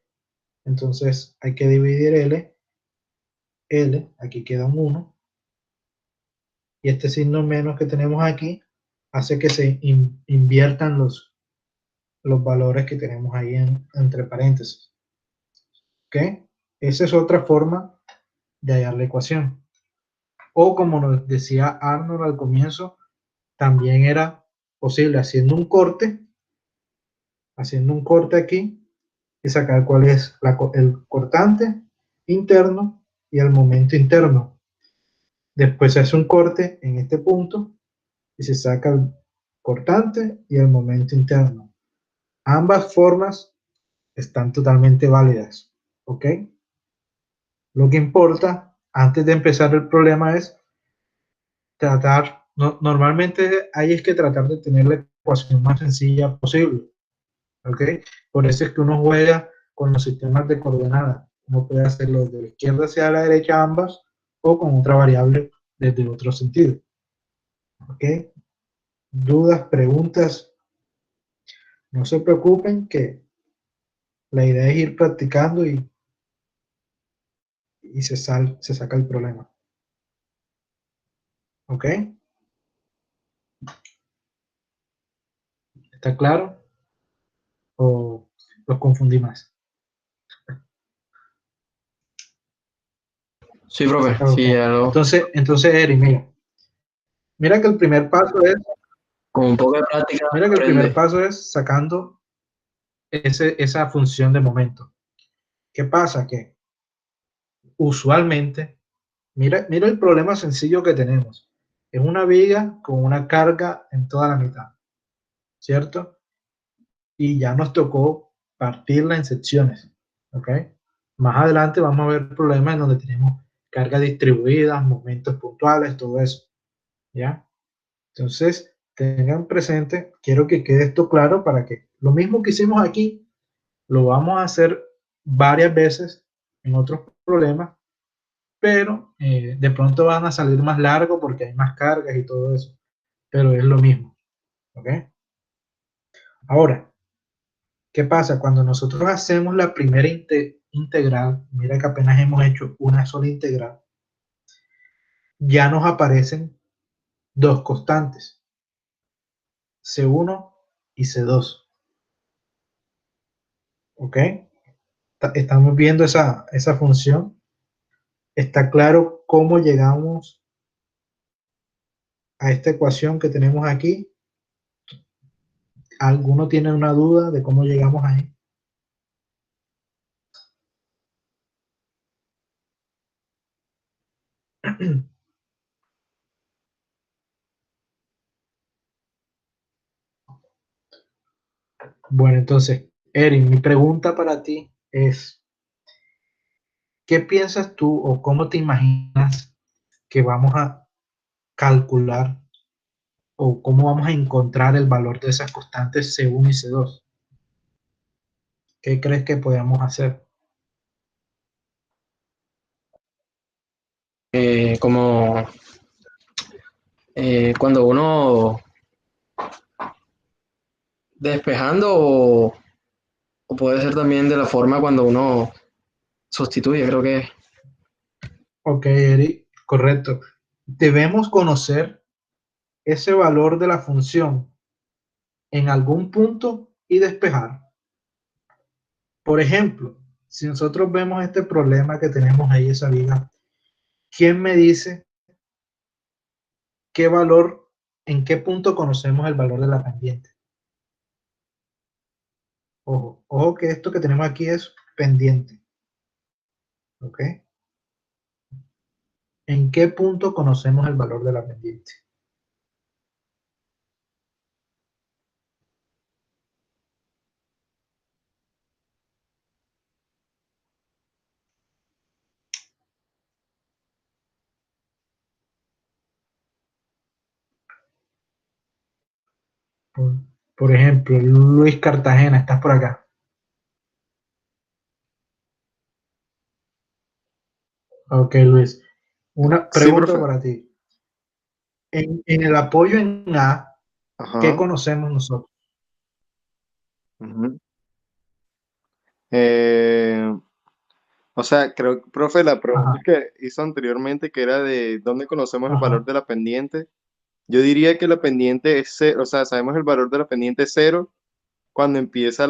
entonces hay que dividir L, aquí queda un 1, y este signo menos que tenemos aquí hace que se inviertan los valores que tenemos ahí entre paréntesis. ¿Ok? Esa es otra forma de hallar la ecuación. O como nos decía Arnold al comienzo, también era posible haciendo un corte aquí y sacar cuál es el cortante interno y el momento interno. Después se hace un corte en este punto y se saca el cortante y el momento interno. Ambas formas están totalmente válidas. ¿Ok? Lo que importa antes de empezar el problema es tratar, normalmente hay es que tratar de tener la ecuación más sencilla posible. ¿Ok? Por eso es que uno juega con los sistemas de coordenadas. Uno puede hacerlo de la izquierda hacia la derecha ambas o con otra variable desde otro sentido. ¿Ok? ¿Dudas, preguntas? No se preocupen que la idea es ir practicando y se saca el problema. ¿Ok? ¿Está claro? ¿O los confundí más? Sí, profe, Ok. sí, algo Entonces, Eri, mira que el primer paso es, con un poco de práctica mira que el primer aprende. paso es sacando esa función de momento. ¿Qué pasa? Que usualmente, mira el problema sencillo que tenemos. Es una viga con una carga en toda la mitad, ¿cierto? Y ya nos tocó partirla en secciones, ¿ok? Más adelante vamos a ver problemas en donde tenemos cargas distribuidas, momentos puntuales, todo eso, ¿ya? Entonces, tengan presente, quiero que quede esto claro para que lo mismo que hicimos aquí, lo vamos a hacer varias veces en otros problemas, pero de pronto van a salir más largos porque hay más cargas y todo eso, pero es lo mismo, ¿ok? Ahora, ¿qué pasa? Cuando nosotros hacemos la primera integral, mira que apenas hemos hecho una sola integral, ya nos aparecen dos constantes, C1 y C2, ¿ok? Estamos viendo esa función. ¿Está claro cómo llegamos a esta ecuación que tenemos aquí? ¿Alguno tiene una duda de cómo llegamos ahí? Bueno, entonces, Erin, mi pregunta para ti es, ¿qué piensas tú o cómo te imaginas que vamos a calcular o cómo vamos a encontrar el valor de esas constantes C1 y C2? ¿Qué crees que podemos hacer? Como cuando uno despejando o puede ser también de la forma cuando uno sustituye, creo que Ok, Eri, correcto. Debemos conocer ese valor de la función en algún punto y despejar. Por ejemplo, si nosotros vemos este problema que tenemos ahí, esa viga, ¿quién me dice qué valor, en qué punto conocemos el valor de la pendiente? Ojo, ojo que esto que tenemos aquí es pendiente. ¿Ok? ¿En qué punto conocemos el valor de la pendiente? Por, por ejemplo, Luis Cartagena, estás por acá. Ok, Luis. Una Sí, pregunta profe. para ti. En el apoyo en A, ¿qué Ajá. conocemos nosotros? Ujú. Eh, o sea, creo, profe, la pregunta Ajá, que hizo anteriormente, que era de dónde conocemos el valor ajá. de la pendiente, yo diría que la pendiente es cero, o sea, sabemos el valor de la pendiente es cero cuando empieza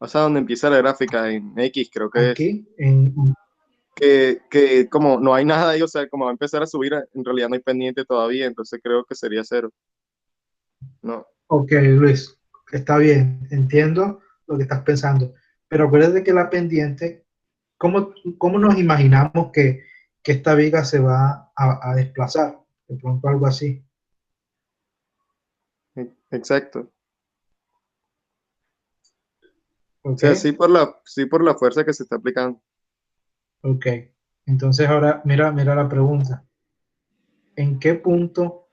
o sea, donde empieza la gráfica en X, creo que es. Aquí, en, Que como no hay nada ahí, o sea, como va a empezar a subir, en realidad no hay pendiente todavía, entonces creo que sería cero. No, ok, Luis, está bien, entiendo lo que estás pensando, pero acuérdate que la pendiente, ¿cómo nos imaginamos que esta viga se va a desplazar? De pronto algo así. exacto. O ¿Ok? sea, sí por la fuerza que se está aplicando. Ok. Entonces ahora mira la pregunta. ¿En qué punto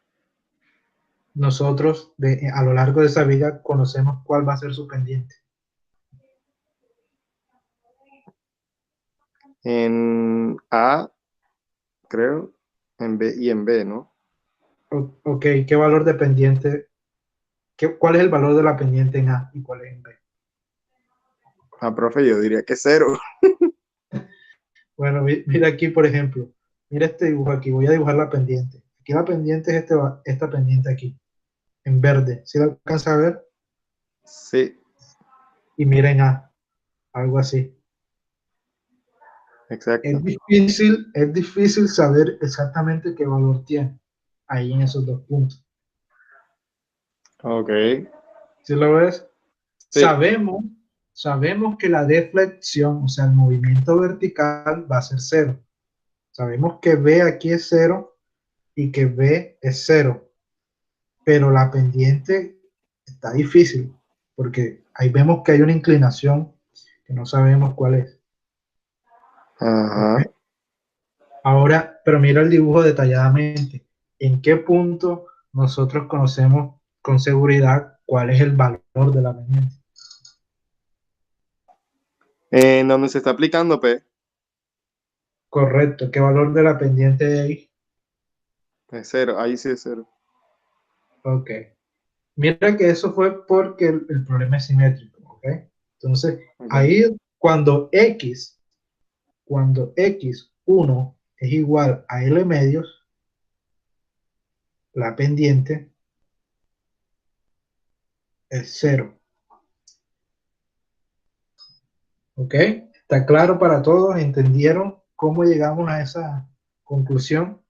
nosotros a lo largo de esa viga conocemos cuál va a ser su pendiente? En A, creo, en B y en B, ¿no? Ok, ¿qué valor de pendiente? ¿Cuál es el valor de la pendiente en A y cuál es en B? Ah, profe, yo diría que 0. Bueno, mira aquí, por ejemplo, mira este dibujo aquí, voy a dibujar la pendiente. Aquí la pendiente es esta pendiente aquí, en verde. ¿Sí la alcanza a ver? Sí, Y miren A, algo así. exacto. Es difícil saber exactamente qué valor tiene ahí en esos dos puntos. Ok. ¿Sí lo ves? Sí. Sabemos que la deflexión, o sea, el movimiento vertical va a ser 0. Sabemos que B aquí es 0 y que B es 0. Pero la pendiente está difícil porque ahí vemos que hay una inclinación que no sabemos cuál es. Ajá. ¿Ok? Ahora, pero mira el dibujo detalladamente. ¿En qué punto nosotros conocemos con seguridad cuál es el valor de la pendiente? En donde se está aplicando P, Correcto. ¿Qué valor de la pendiente hay ahí? es 0. Ahí sí es 0. Ok. Mira que eso fue porque el problema es simétrico. ¿Ok? Entonces, Ok. ahí cuando x1 es igual a L medios, la pendiente es 0. ¿Ok? ¿Está claro para todos? ¿Entendieron cómo llegamos a esa conclusión?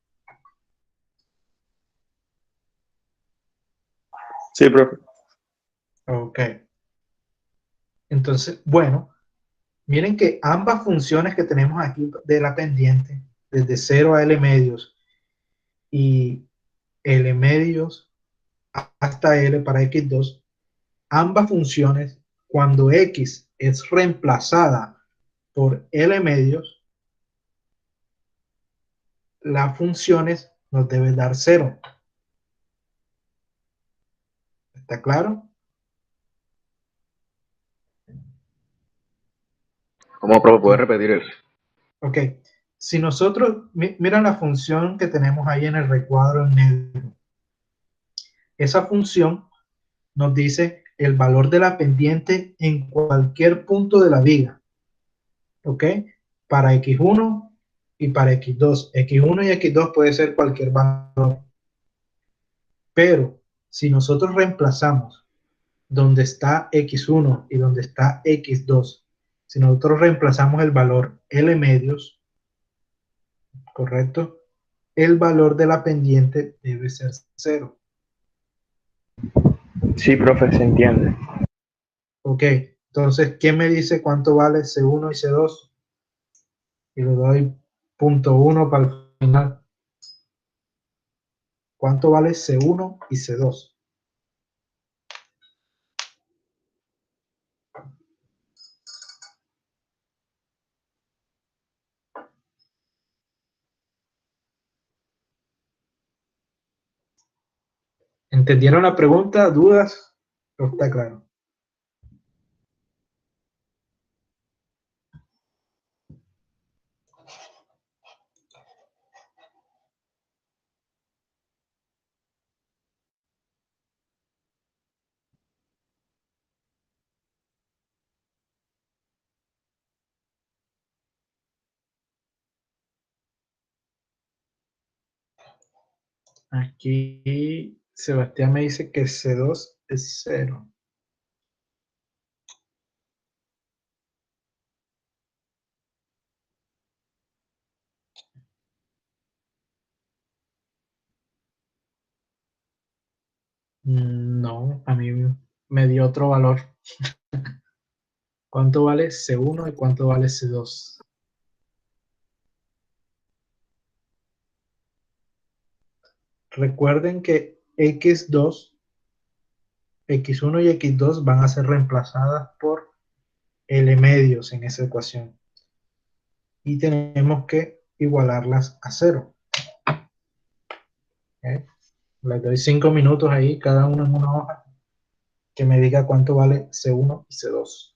Sí, profe. Ok. Entonces, bueno, miren que ambas funciones que tenemos aquí de la pendiente, desde 0 a L medios y L medios hasta L para x2, ambas funciones, cuando x es reemplazada por L medios, las funciones nos deben dar 0. ¿Está claro? ¿Cómo, profe, puede repetir eso? Ok. Si nosotros, mira la función que tenemos ahí en el recuadro en negro. Esa función nos dice el valor de la pendiente en cualquier punto de la viga. ¿Ok? Para x1 y para x2. x1 y x2 puede ser cualquier valor. Pero si nosotros reemplazamos donde está x1 y donde está x2, si nosotros reemplazamos el valor L medios, ¿correcto? El valor de la pendiente debe ser 0. Sí, profe, se entiende. Ok, entonces, ¿quién me dice cuánto vale C1 y C2? Y le doy .1 para el final. ¿Cuánto vale C1 y C2? ¿Entendieron la pregunta? ¿Dudas? ¿O está claro? Aquí Sebastián me dice que C2 es 0. No, a mí me dio otro valor. ¿Cuánto vale C1 y cuánto vale C2? Recuerden que X1 y X2 van a ser reemplazadas por L medios en esa ecuación. Y tenemos que igualarlas a 0. ¿Ok? Les doy 5 minutos ahí, cada uno en una hoja, que me diga cuánto vale C1 y C2.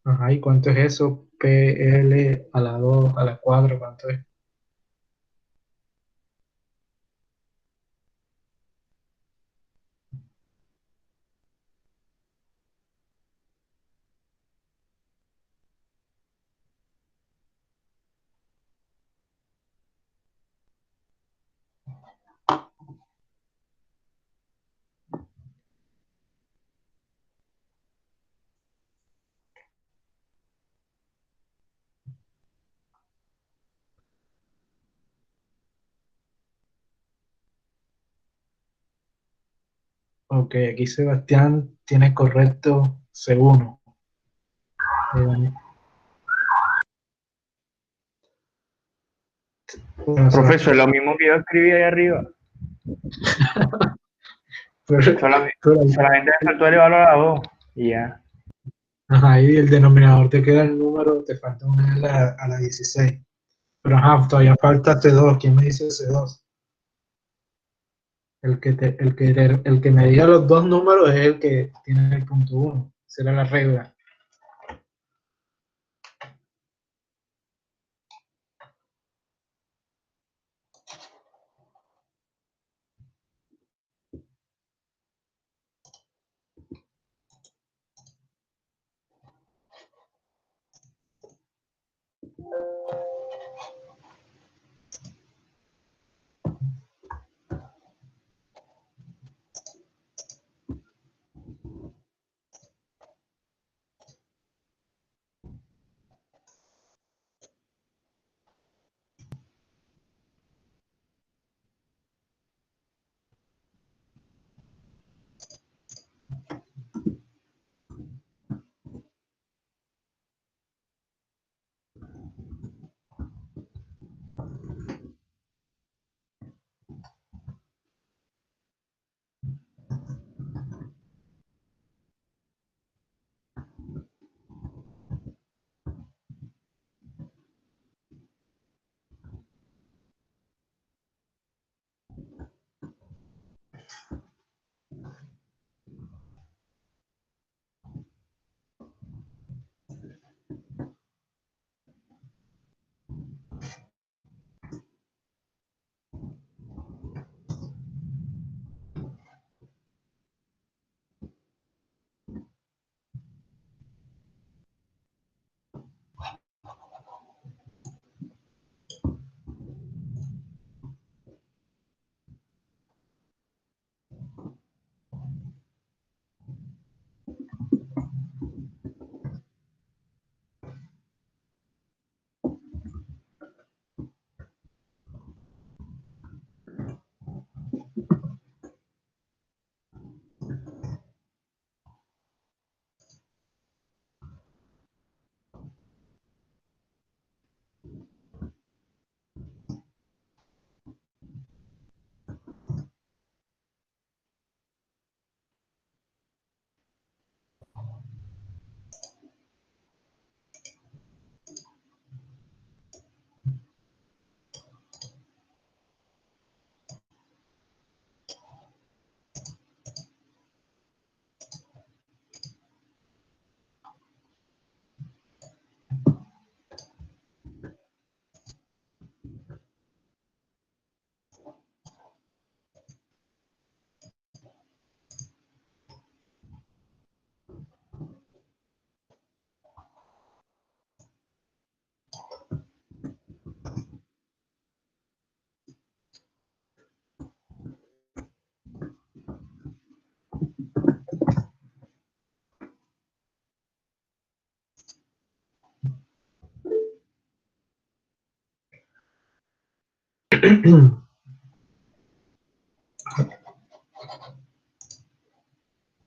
Ajá, ¿y cuánto es eso? PL a la 2 a la 4, ¿cuánto es? Ok, aquí Sebastián tiene correcto C1. Bueno, Profesor, Sebastián, lo mismo que yo escribí ahí arriba. pero- Solamente, pero- solamente me faltó elevarlo a la 2 y ya. ajá, y el denominador te queda el número, te falta una a la 16. Pero ajá, todavía falta C2. ¿Quién me dice C2? El que me diga los dos números es el que tiene el punto 1. Será la regla.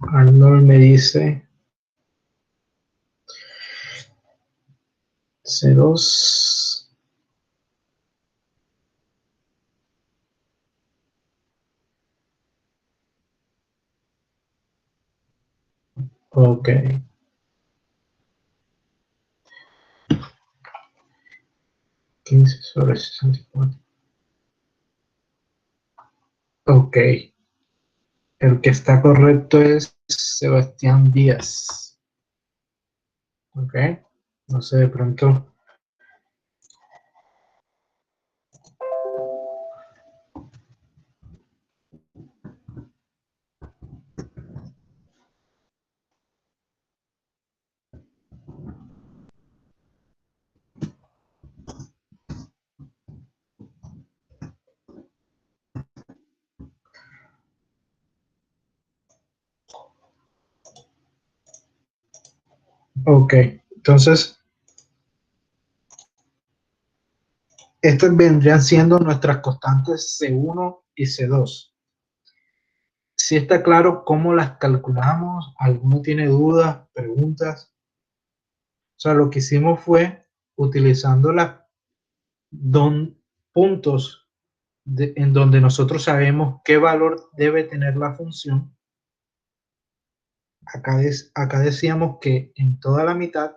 Arnold me dice C2. Ok. 15/64. Ok. El que está correcto es Sebastián Díaz. ¿Ok? No sé, de pronto. Ok, entonces, estas vendrían siendo nuestras constantes C1 y C2. Si está claro cómo las calculamos, ¿alguno tiene dudas, preguntas? O sea, lo que hicimos fue utilizando las puntos en donde nosotros sabemos qué valor debe tener la función. Acá decíamos que en toda la mitad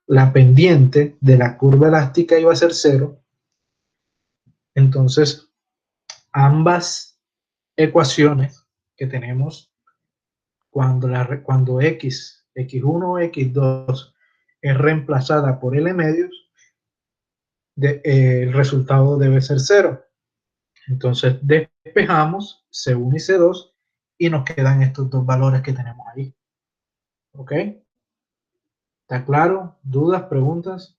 la pendiente de la curva elástica iba a ser 0. Entonces, ambas ecuaciones que tenemos cuando x1 o x2 es reemplazada por L medios, el resultado debe ser 0. Entonces despejamos C1 y C2 y nos quedan estos dos valores que tenemos ahí. ¿Ok? ¿Está claro? ¿Dudas? ¿Preguntas?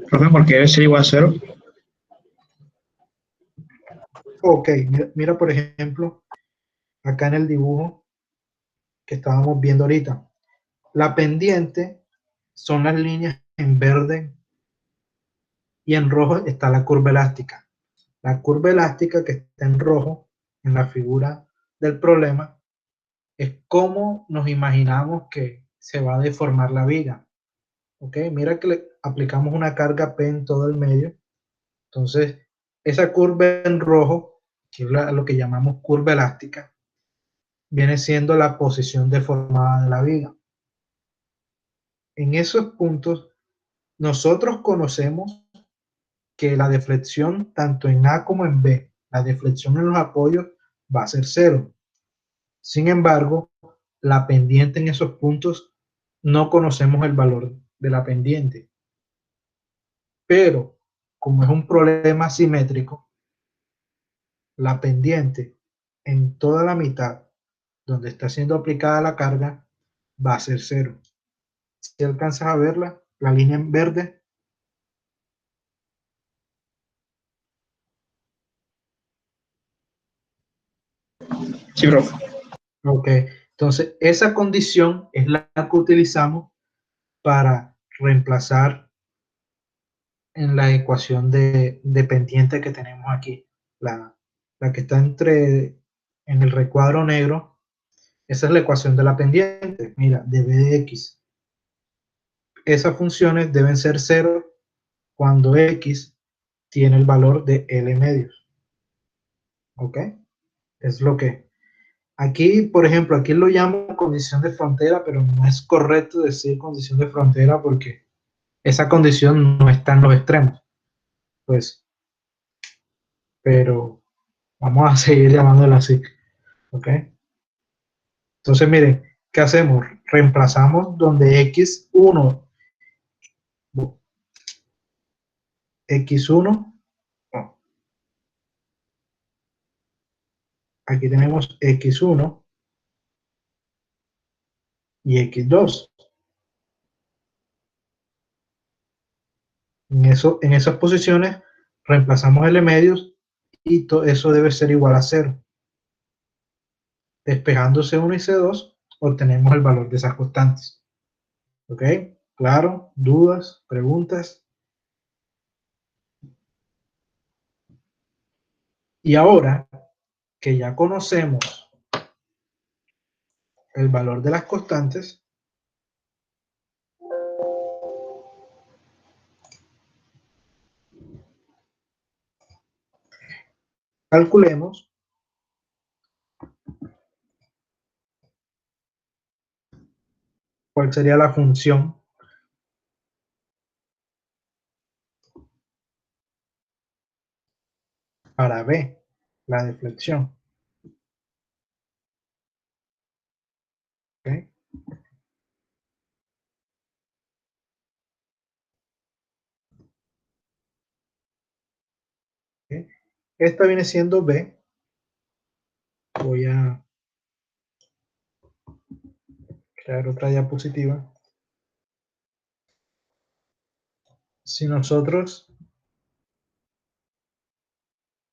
Profe, ¿por qué debe ser igual a 0? Ok, mira por ejemplo, acá en el dibujo que estábamos viendo ahorita. La pendiente son las líneas en verde y en rojo está la curva elástica. La curva elástica que está en rojo en la figura del problema es cómo nos imaginamos que se va a deformar la viga. ¿Ok? Mira que le aplicamos una carga P en todo el medio. Entonces, esa curva en rojo, que es lo que llamamos curva elástica, viene siendo la posición deformada de la viga. En esos puntos, nosotros conocemos que la deflexión, tanto en A como en B, la deflexión en los apoyos va a ser 0. Sin embargo, la pendiente en esos puntos no conocemos el valor de la pendiente. Pero, como es un problema simétrico, la pendiente en toda la mitad donde está siendo aplicada la carga va a ser 0. Si alcanzas a verla, la línea en verde. Sí, profe. Ok, entonces esa condición es la que utilizamos para reemplazar en la ecuación de pendiente que tenemos aquí. La que está en el recuadro negro, esa es la ecuación de la pendiente. Mira, de b de x. Esas funciones deben ser 0 cuando x tiene el valor de L medios. ¿Ok? Es lo que... Aquí, por ejemplo, aquí lo llamo condición de frontera, pero no es correcto decir condición de frontera porque esa condición no está en los extremos. Pues, pero vamos a seguir llamándola así. ¿Ok? Entonces, miren, ¿qué hacemos? Reemplazamos donde x1, x1, no, aquí tenemos x1 y x2. En esas posiciones reemplazamos L medios y todo eso debe ser igual a 0. Despejando C1 y C2, obtenemos el valor de esas constantes. ¿Ok? ¿Claro? ¿Dudas? ¿Preguntas? Y ahora que ya conocemos el valor de las constantes, calculemos cuál sería la función para B, la deflexión. esta viene siendo B. Voy a crear otra diapositiva. Si nosotros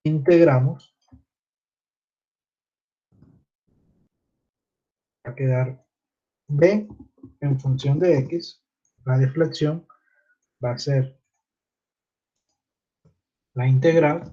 integramos, va a quedar B en función de X. La deflexión va a ser la integral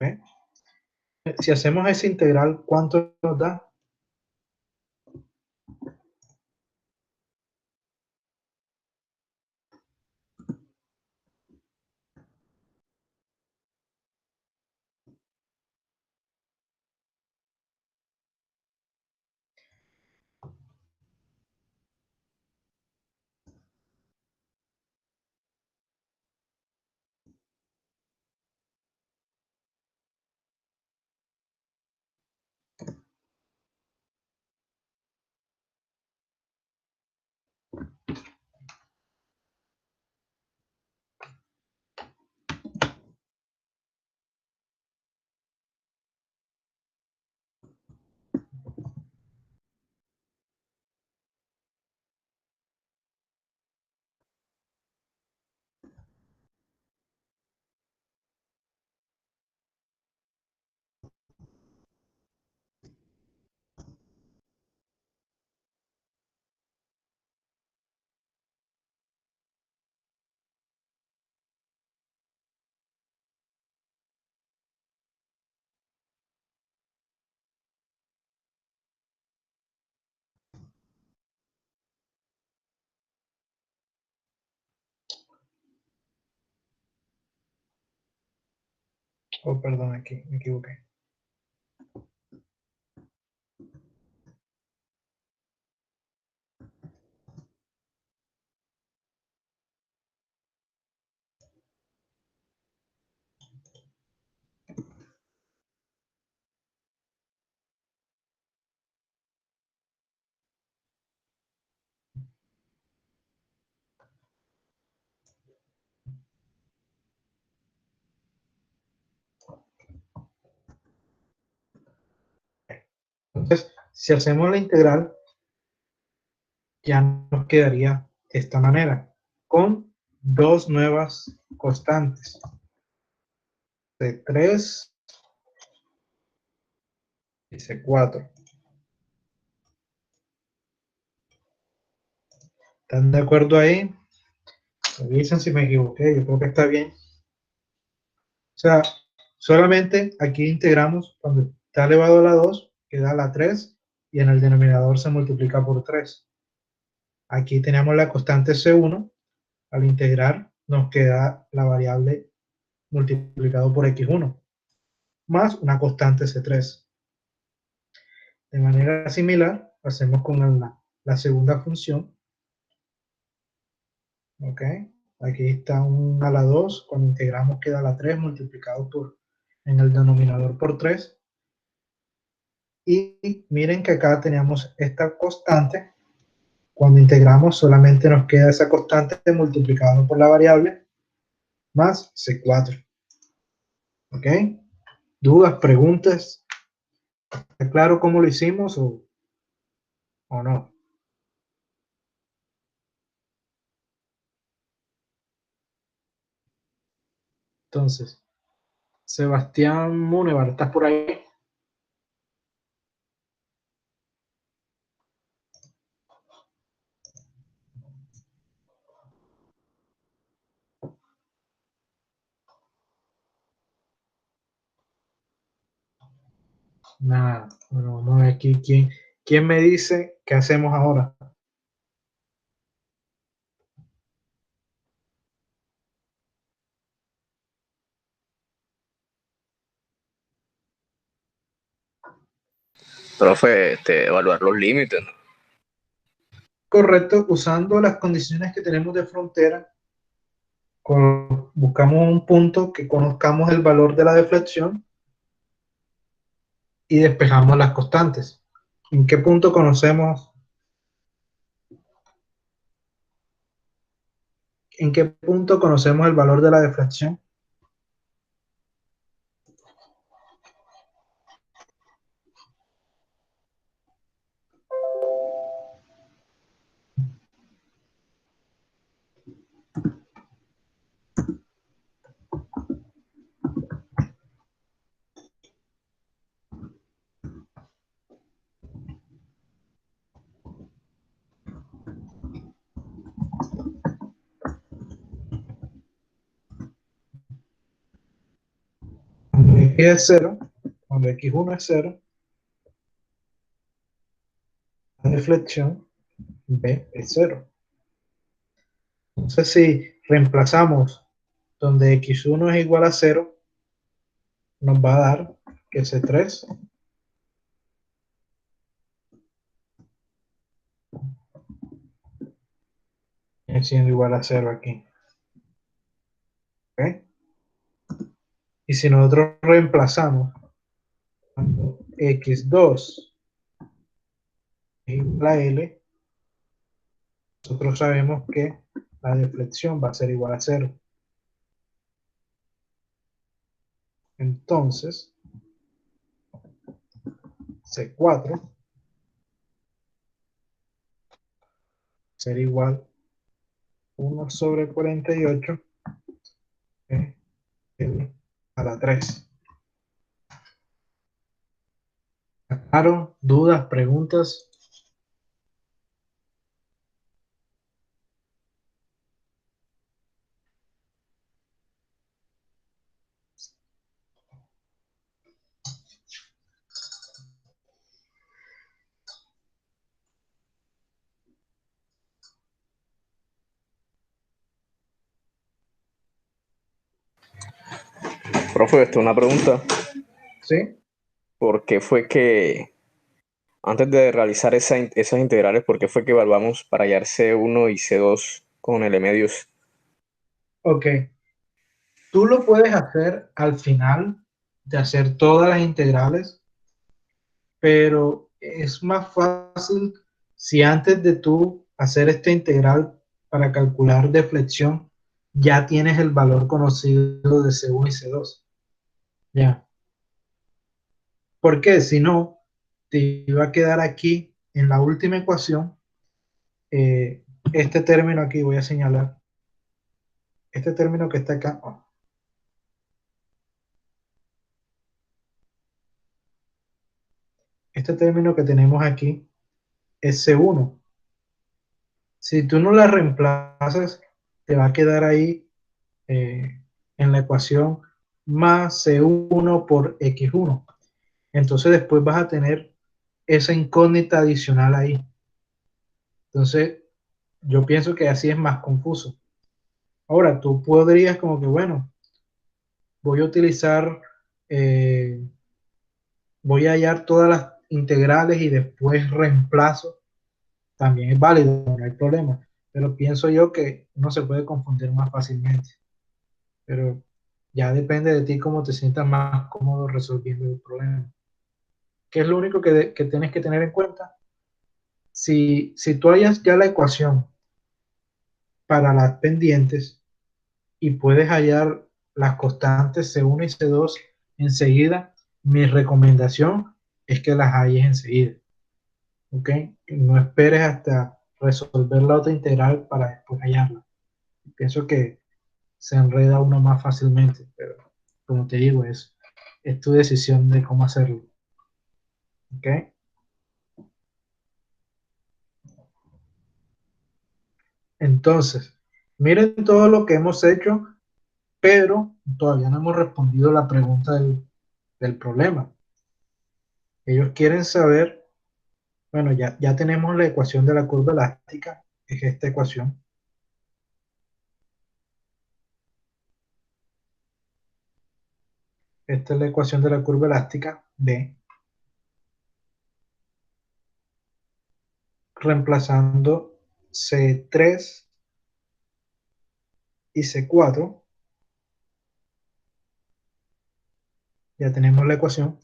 ¿ve? Si hacemos esa integral, ¿cuánto nos da? Oh, perdón, aquí me equivoqué. Entonces, si hacemos la integral, ya nos quedaría de esta manera, con dos nuevas constantes, C3 y C4. ¿Están de acuerdo ahí? Me dicen si me equivoqué, yo creo que está bien. O sea, solamente aquí integramos cuando está elevado a la 2, queda la 3 y en el denominador se multiplica por 3. Aquí tenemos la constante C1, al integrar nos queda la variable multiplicado por X1, más una constante C3. De manera similar, hacemos con la segunda función. ¿Ok? Aquí está 1 a la 2, cuando integramos queda la 3 multiplicado en el denominador por 3. Y miren que acá teníamos esta constante. Cuando integramos solamente nos queda esa constante multiplicado por la variable más C4. ¿Ok? ¿Dudas, preguntas? ¿Está claro cómo lo hicimos o no? Entonces, Sebastián Munevar, ¿estás por ahí? Nada. Bueno, vamos a ver aquí quién me dice qué hacemos ahora. Profe, evaluar los límites, ¿no? Correcto, usando las condiciones que tenemos de frontera, buscamos un punto que conozcamos el valor de la deflexión y despejamos las constantes. ¿En qué punto conocemos? ¿En qué punto conocemos el valor de la deflexión? Cuando x es 0, cuando x1 es 0, la deflexión b es 0. Entonces, si reemplazamos donde x1 es igual a 0, nos va a dar que C3 es siendo igual a 0 aquí. ¿Ok? Y si nosotros reemplazamos cuando x2 es igual a L, nosotros sabemos que la deflexión va a ser igual a 0. Entonces, C4 será igual a 1 sobre 48 L a la 3. ¿Claro? ¿Dudas? ¿Preguntas? Profe, una pregunta. ¿Sí? ¿Por qué fue que antes de realizar esas integrales, por qué fue que evaluamos para hallar C1 y C2 con L medios? Ok. Tú lo puedes hacer al final de hacer todas las integrales, pero es más fácil si antes de tú hacer esta integral para calcular deflexión, ya tienes el valor conocido de C1 y C2. Ya. Porque si no, te iba a quedar aquí en la última ecuación, este término aquí, voy a señalar, este término que está acá, este término que tenemos aquí es C1. Si tú no la reemplazas, te va a quedar ahí en la ecuación más C1 por X1. Entonces después vas a tener esa incógnita adicional ahí. Entonces yo pienso que así es más confuso. Ahora tú podrías como que, bueno, voy a utilizar, eh, voy a hallar todas las integrales y después reemplazo. También es válido, no hay problema. Pero pienso yo que uno se puede confundir más fácilmente. Pero ya depende de ti cómo te sientas más cómodo resolviendo el problema. ¿Qué es lo único que tienes que tener en cuenta? Si tú hallas ya la ecuación para las pendientes y puedes hallar las constantes C1 y C2 enseguida, mi recomendación es que las halles enseguida. ¿Ok? No esperes hasta resolver la otra integral para después hallarla. Pienso que se enreda uno más fácilmente, pero como te digo, es tu decisión de cómo hacerlo. ¿Ok? Entonces, miren todo lo que hemos hecho, pero todavía no hemos respondido la pregunta del problema. Ellos quieren saber, bueno, ya tenemos la ecuación de la curva elástica, es esta ecuación. Esta es la ecuación de la curva elástica, B. reemplazando C3 y C4. Ya tenemos la ecuación.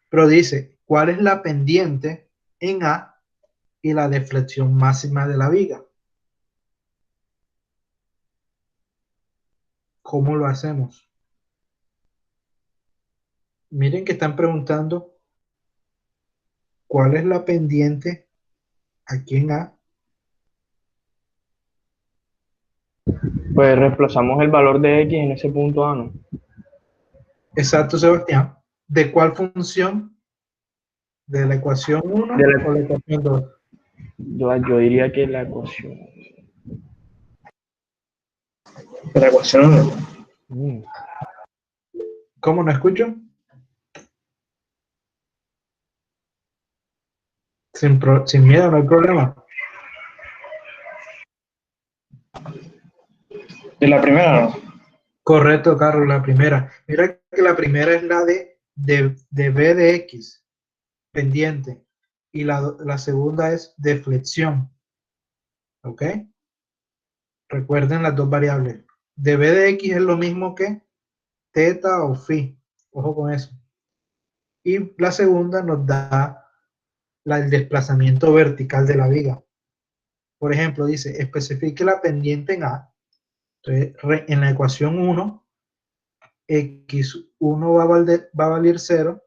Pero dice, ¿cuál es la pendiente en A y la deflexión máxima de la viga? ¿Cómo lo hacemos? Miren que están preguntando cuál es la pendiente aquí en A. Pues reemplazamos el valor de x en ese punto A, ¿no? Exacto, Sebastián. ¿De cuál función? ¿De la ecuación 1 De la- o la ecuación 2? Yo diría que la ecuación. De la ecuación 1. Mm, ¿Cómo no escucho? Sin miedo, no hay problema. De la primera, ¿no? Correcto, Carlos, la primera. Mira que la primera es la de B de X, pendiente. Y la segunda es deflexión. ¿Ok? Recuerden las dos variables. De B de X es lo mismo que teta o phi. Ojo con eso. Y la segunda nos da el desplazamiento vertical de la viga. Por ejemplo, dice, especifique la pendiente en A. Entonces, en la ecuación 1, X1 va a valer 0,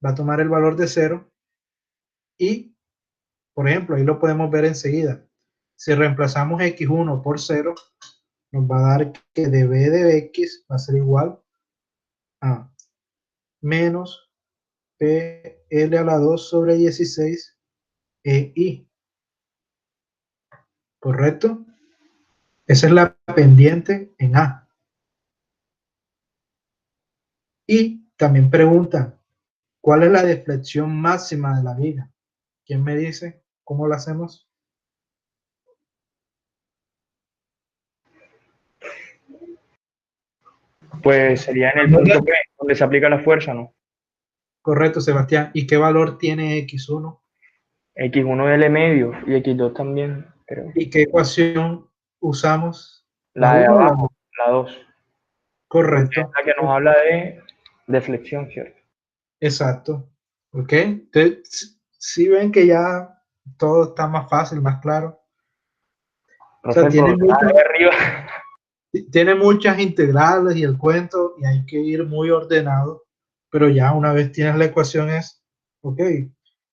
va a tomar el valor de 0 y, por ejemplo, ahí lo podemos ver enseguida. Si reemplazamos X1 por 0, nos va a dar que de B de X va a ser igual a menos PL a la 2 sobre 16 EI. ¿Correcto? Esa es la pendiente en A. Y también preguntan, ¿cuál es la deflexión máxima de la viga? ¿Quién me dice cómo lo hacemos? Pues sería en el punto P, donde se aplica la fuerza, ¿no? Correcto, Sebastián. ¿Y qué valor tiene X1? X1 de L medio y X2 también, creo. ¿Y qué ecuación usamos? ¿La La de 1 o la 2? abajo, la 2. Porque es Correcto. la que nos habla de deflexión, ¿cierto? Exacto. ¿Ok? Entonces, si ven que ya todo está más fácil, más claro. O Profe, sea, el profesor de arriba. tiene muchas integrales y el cuento, y hay que ir muy ordenado, pero ya una vez tienes la ecuación es, ok,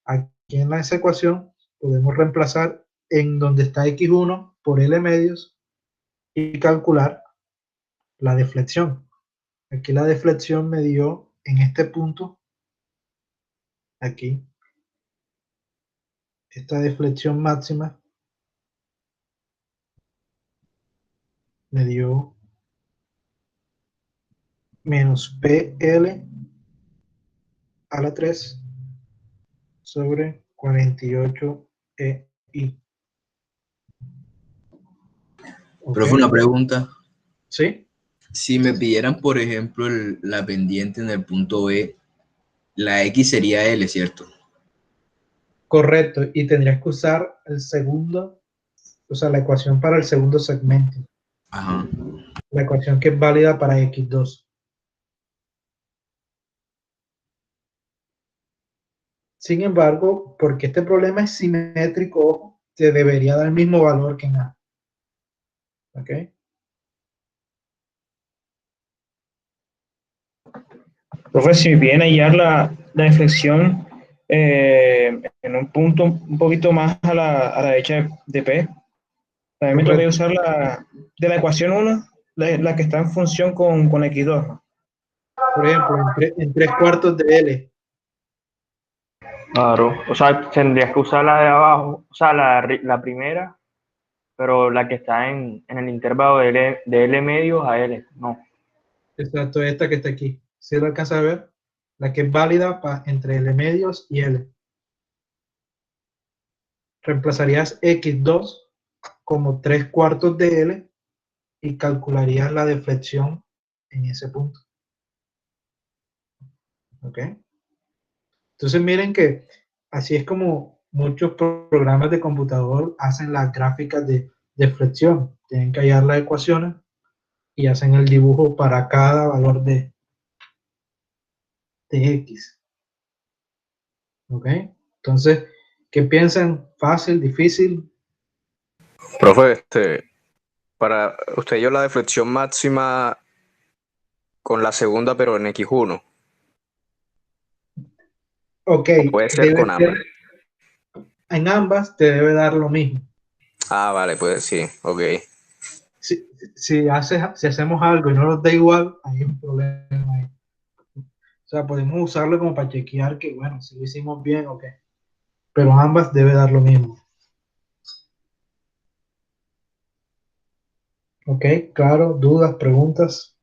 aquí en esa ecuación podemos reemplazar en donde está X1 por L medios y calcular la deflexión. Aquí la deflexión me dio en este punto, aquí, esta deflexión máxima me dio menos PL a la 3 sobre 48 EI. Profe, ¿Ok? una pregunta. ¿Sí? Si me pidieran, por ejemplo, la pendiente en el punto B, la X sería L, ¿cierto? Correcto. Y tendrías que usar el segundo, o sea, la ecuación para el segundo segmento. Ajá. La ecuación que es válida para X2. Sin embargo, porque este problema es simétrico, te debería dar el mismo valor que en A. ¿Ok? Profe, si bien hallar la deflexión en un punto un poquito más a la derecha de P, también me tocaría Correcto. usar de la ecuación 1, la que está en función con X2, ¿no? Por ejemplo, en 3/4 de L. Claro, o sea, tendrías que usar la de abajo, o sea, la primera, pero la que está en el intervalo de L medios a L, no. Exacto, esta que está aquí. ¿Sí lo alcanza a ver? La que es válida entre L medios y L. Reemplazarías X2 como 3/4 de L y calcularías la deflexión en ese punto. ¿Ok? Entonces miren que así es como muchos programas de computador hacen las gráficas de flexión. Tienen que hallar las ecuaciones y hacen el dibujo para cada valor de X. ¿Ok? Entonces, ¿qué piensan? ¿Fácil, difícil? Profe, para usted dio la deflexión máxima con la segunda, pero en X1. Ok, O puede ser con ambas. En ambas te debe dar lo mismo. Ah, vale, pues sí, ok. Si hacemos algo y no nos da igual, hay un problema ahí. O sea, podemos usarlo como para chequear que, bueno, si lo hicimos bien o qué. Pero ambas debe dar lo mismo. Ok, claro, dudas, preguntas.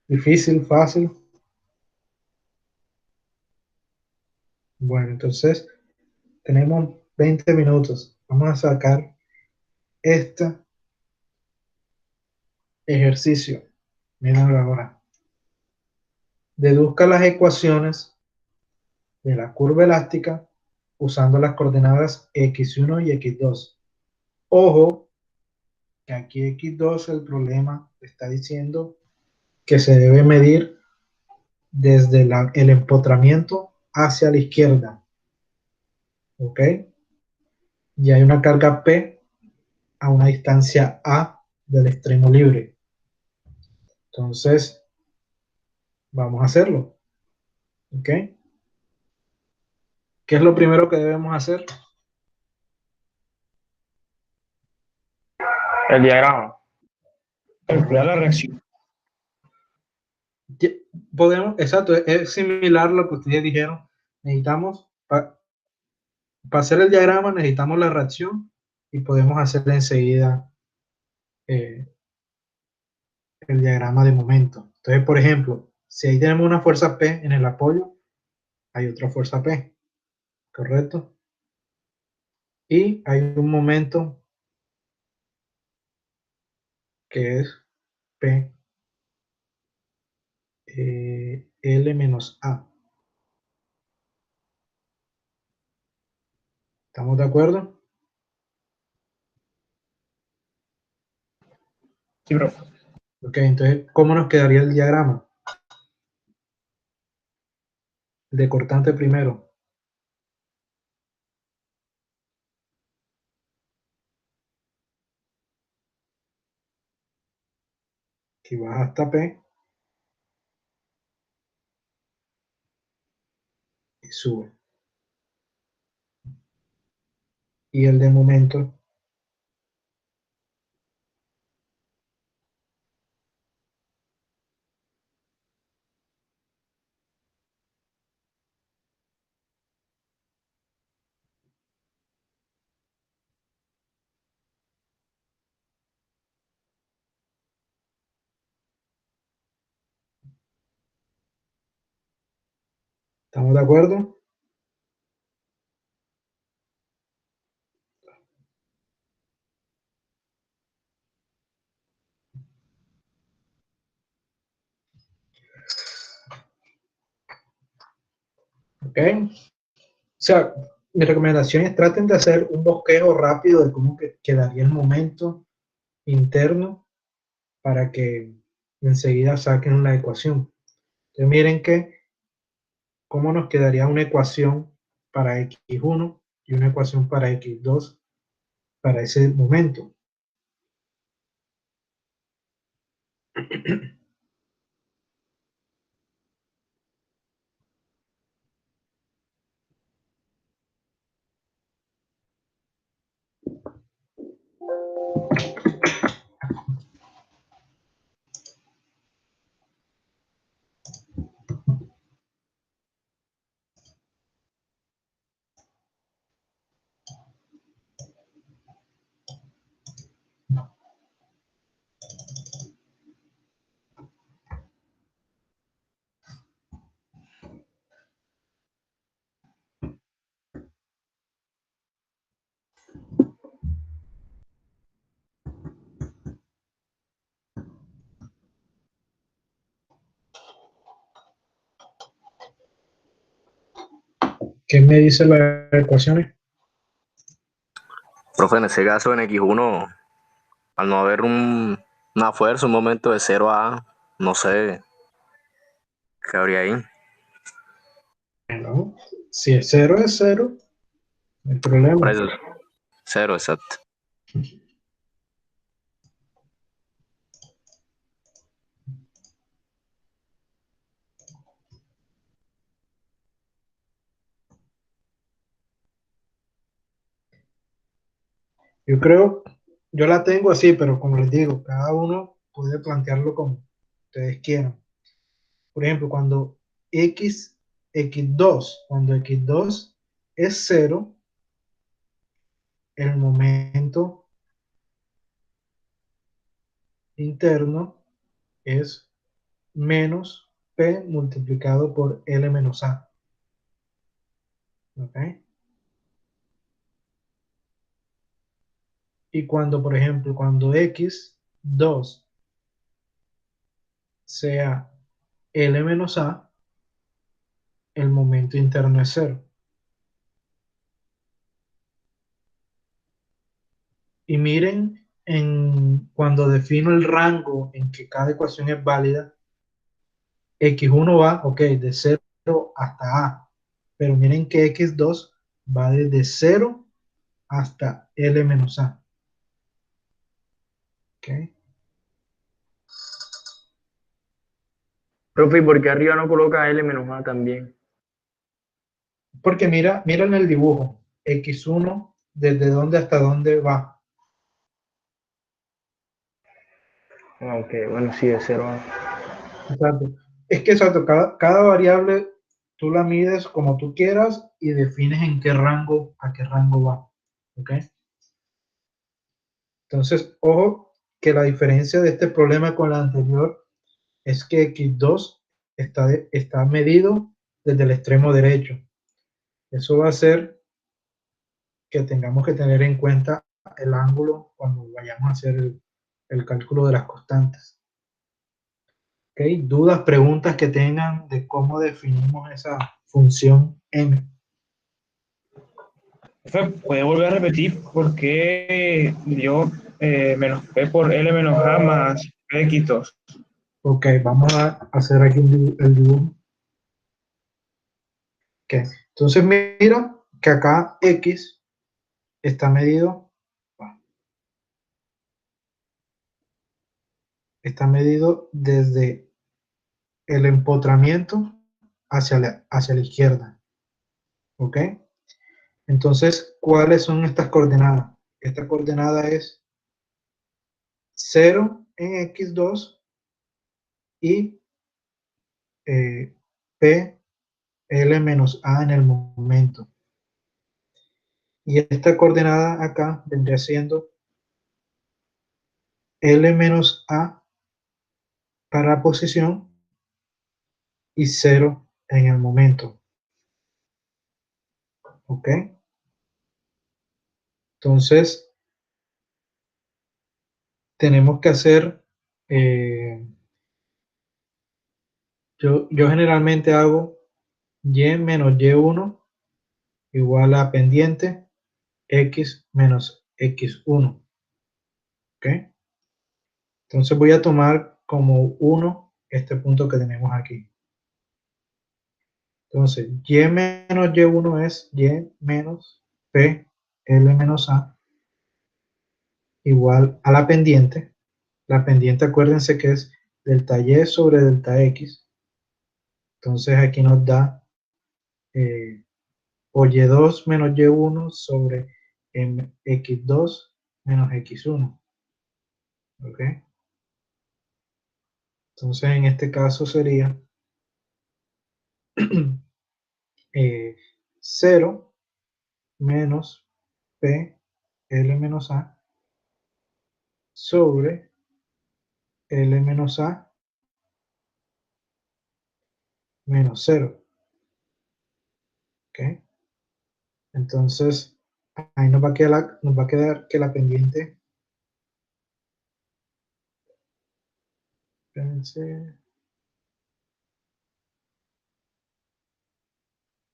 Difícil, fácil. Bueno, entonces tenemos 20 minutos. Vamos a sacar este ejercicio. Miren ahora. Deduzca las ecuaciones de la curva elástica usando las coordenadas x1 y x2. Ojo, que aquí x2 el problema está diciendo que se debe medir desde el empotramiento hacia la izquierda. ¿Ok? Y hay una carga P a una distancia A del extremo libre. Entonces, vamos a hacerlo. ¿Ok? ¿Qué es lo primero que debemos hacer? El diagrama. Calcular la reacción. Exacto, es similar a lo que ustedes dijeron. Necesitamos, para hacer el diagrama, necesitamos la reacción y podemos hacer enseguida eh, el diagrama de momento. Entonces, por ejemplo, si ahí tenemos una fuerza P en el apoyo, hay otra fuerza P, ¿correcto? Y hay un momento que es P L menos A. ¿Estamos de acuerdo? Sí, bro. Ok, entonces, ¿cómo nos quedaría el diagrama? El de cortante primero. Aquí baja hasta P y sube. Y el de momento ¿estamos de acuerdo? ¿Ok? O sea, mi recomendación es traten de hacer un bosquejo rápido de cómo quedaría el momento interno para que enseguida saquen la ecuación. Entonces miren que cómo nos quedaría una ecuación para x1 y una ecuación para x2 para ese momento. ¿Qué me dice las ecuaciones? Profe, en ese caso en X1, al no haber una fuerza, un momento de 0 a A, no sé qué habría ahí. Bueno, si es cero, no hay Por problema. eso, 0, exacto. Yo creo, yo la tengo así, pero como les digo, cada uno puede plantearlo como ustedes quieran. Por ejemplo, cuando cuando x2 es cero, el momento interno es menos P multiplicado por L menos A. ¿Ok? Y cuando, por ejemplo, cuando x2 sea L menos A, el momento interno es cero. Y miren, cuando defino el rango en que cada ecuación es válida, x1 va, ok, de 0 hasta A. Pero miren que x2 va desde 0 hasta L menos A. ¿Ok? Profe, ¿y por qué arriba no coloca L menos A también? Porque mira en el dibujo, x1, desde dónde hasta dónde va. Ah, ok, bueno, sí, de 0 a... Exacto. Es que exacto, cada variable tú la mides como tú quieras y defines en qué rango, a qué rango va. ¿Ok? Entonces, ojo que la diferencia de este problema con la anterior es que x2 está medido desde el extremo derecho. Eso va a hacer que tengamos que tener en cuenta el ángulo cuando vayamos a hacer el cálculo de las constantes. ¿Okay? Dudas, preguntas que tengan de cómo definimos esa función m. Profe, ¿puede volver a repetir por qué dio menos P por L menos A más X2? Ok, vamos a hacer aquí el dibujo. Okay. Entonces mira que acá x está medido, desde el empotramiento hacia la izquierda. ¿Ok? Entonces, ¿cuáles son estas coordenadas? Esta coordenada es 0 en x2 y p l menos a en el momento. Y esta coordenada acá vendría siendo l menos a para la posición y 0 en el momento. ¿Ok? Entonces, tenemos que hacer, yo generalmente hago y menos y1 igual a pendiente x menos x1. ¿Ok? Entonces voy a tomar como 1 este punto que tenemos aquí. Entonces, y menos y1 es y menos p l menos a igual a la pendiente. La pendiente, acuérdense que es delta y sobre delta x. Entonces aquí nos da o y2 menos y1 sobre x2 menos x1. ¿Ok? Entonces en este caso sería 0 menos p l menos a sobre l menos a menos 0. ¿Ok? Entonces ahí nos va a quedar que la pendiente, espérense,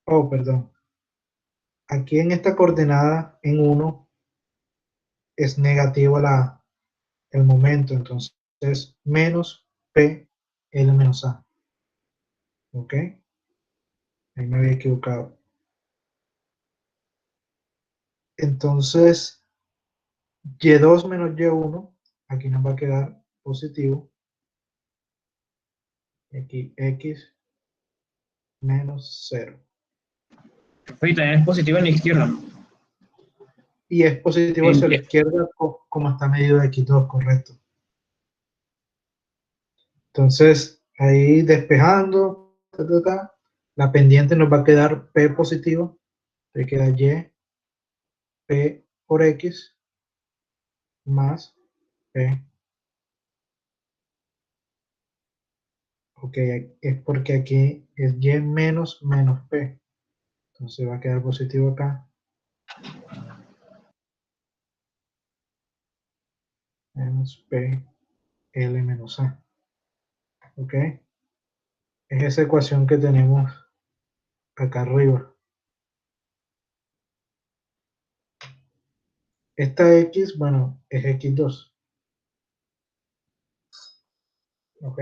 oh, perdón, aquí en esta coordenada, en 1, es negativo el momento, entonces menos P, L menos A. ¿Ok? Ahí me había equivocado. Entonces, Y2 menos Y1, aquí nos va a quedar positivo. Aquí X menos 0. Y también es positivo en la izquierda, ¿no? Y es positivo hacia la izquierda como está medido de X2, correcto. Entonces, ahí despejando, la pendiente nos va a quedar P positivo, le queda Y, P por X, más P. Ok, es porque aquí es Y menos P. Entonces va a quedar positivo acá. Menos P, L menos A. Ok. Es esa ecuación que tenemos acá arriba. Esta X, bueno, es X2. ¿Ok?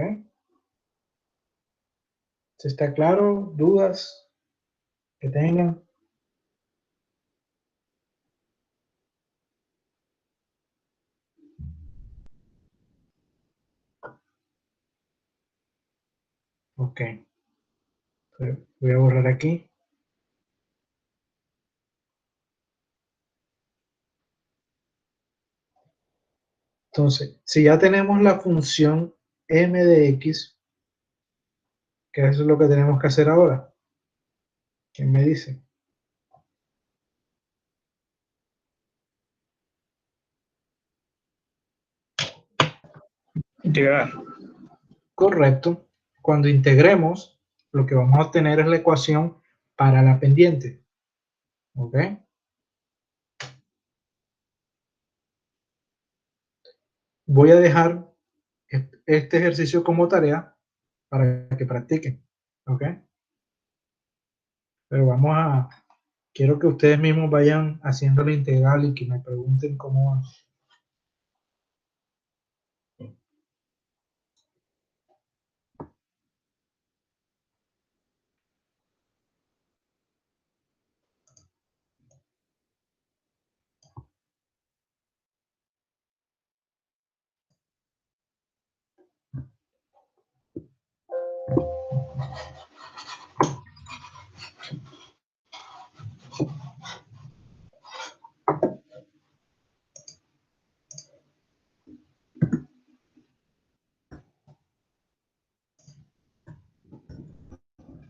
¿Se está claro? ¿Dudas que tengan? Ok. Voy a borrar aquí. Entonces, si ya tenemos la función m de x, ¿qué es lo que tenemos que hacer ahora? ¿Quién me dice? Integrar. Correcto. Cuando integremos, lo que vamos a obtener es la ecuación para la pendiente. ¿Ok? Voy a dejar este ejercicio como tarea para que practiquen. ¿Ok? Pero quiero que ustedes mismos vayan haciendo la integral y que me pregunten cómo va.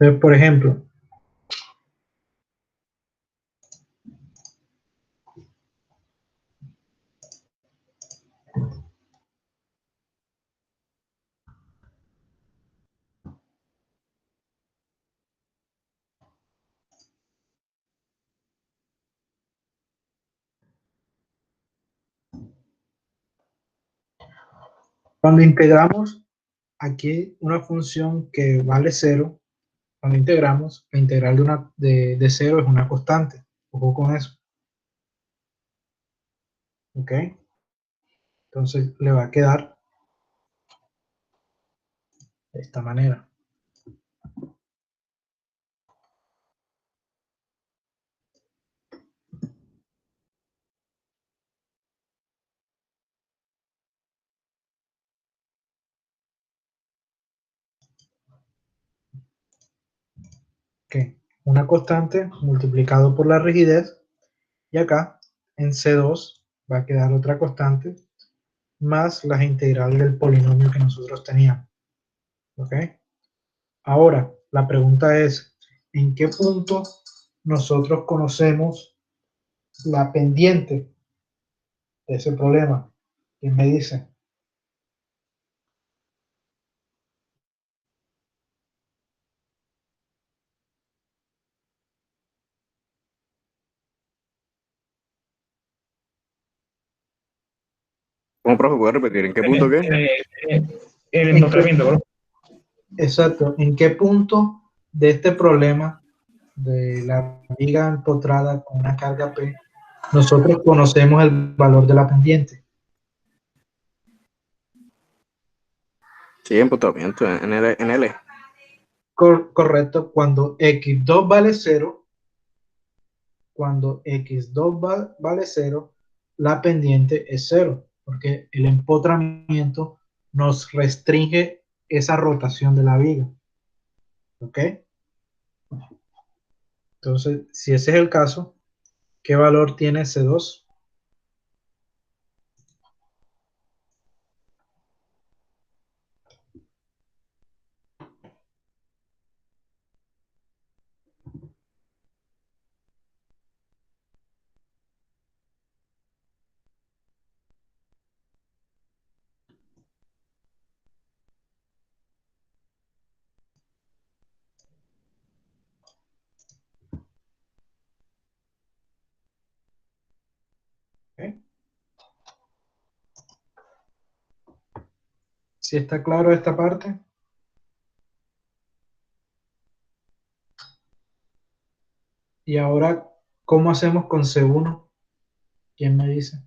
Entonces, por ejemplo, cuando integramos aquí una función que vale 0, cuando integramos, la integral de 0 es una constante. Ojo con eso. ¿Ok? Entonces le va a quedar de esta manera. Ok. Una constante multiplicado por la rigidez. Y acá, en C2, va a quedar otra constante más la integral del polinomio que nosotros teníamos. ¿Ok? Ahora, la pregunta es, ¿en qué punto nosotros conocemos la pendiente de ese problema? ¿Quién me dice? ¿Cómo, profe? ¿Puede repetir? ¿En qué punto qué? El encontramiento, bro. Exacto, ¿en qué punto de este problema de la viga empotrada con una carga P, nosotros conocemos el valor de la pendiente. Sí, empotramiento en L. Correcto, cuando X2 vale 0, cuando X2 vale 0, la pendiente es 0, porque el empotramiento nos restringe esa rotación de la viga. ¿Ok? Entonces, si ese es el caso, ¿qué valor tiene C2? ¿Ok? ¿Sí está claro esta parte? Y ahora, ¿cómo hacemos con C1? ¿Quién me dice?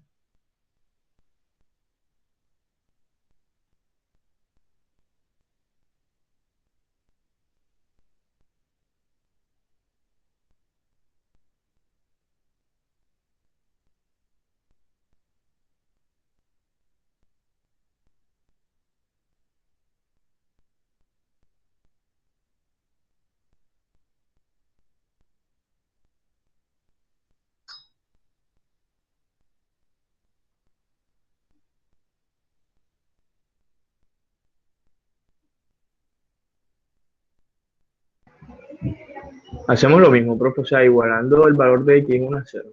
Hacemos lo mismo, profe, o sea, igualando el valor de X en 1 a 0.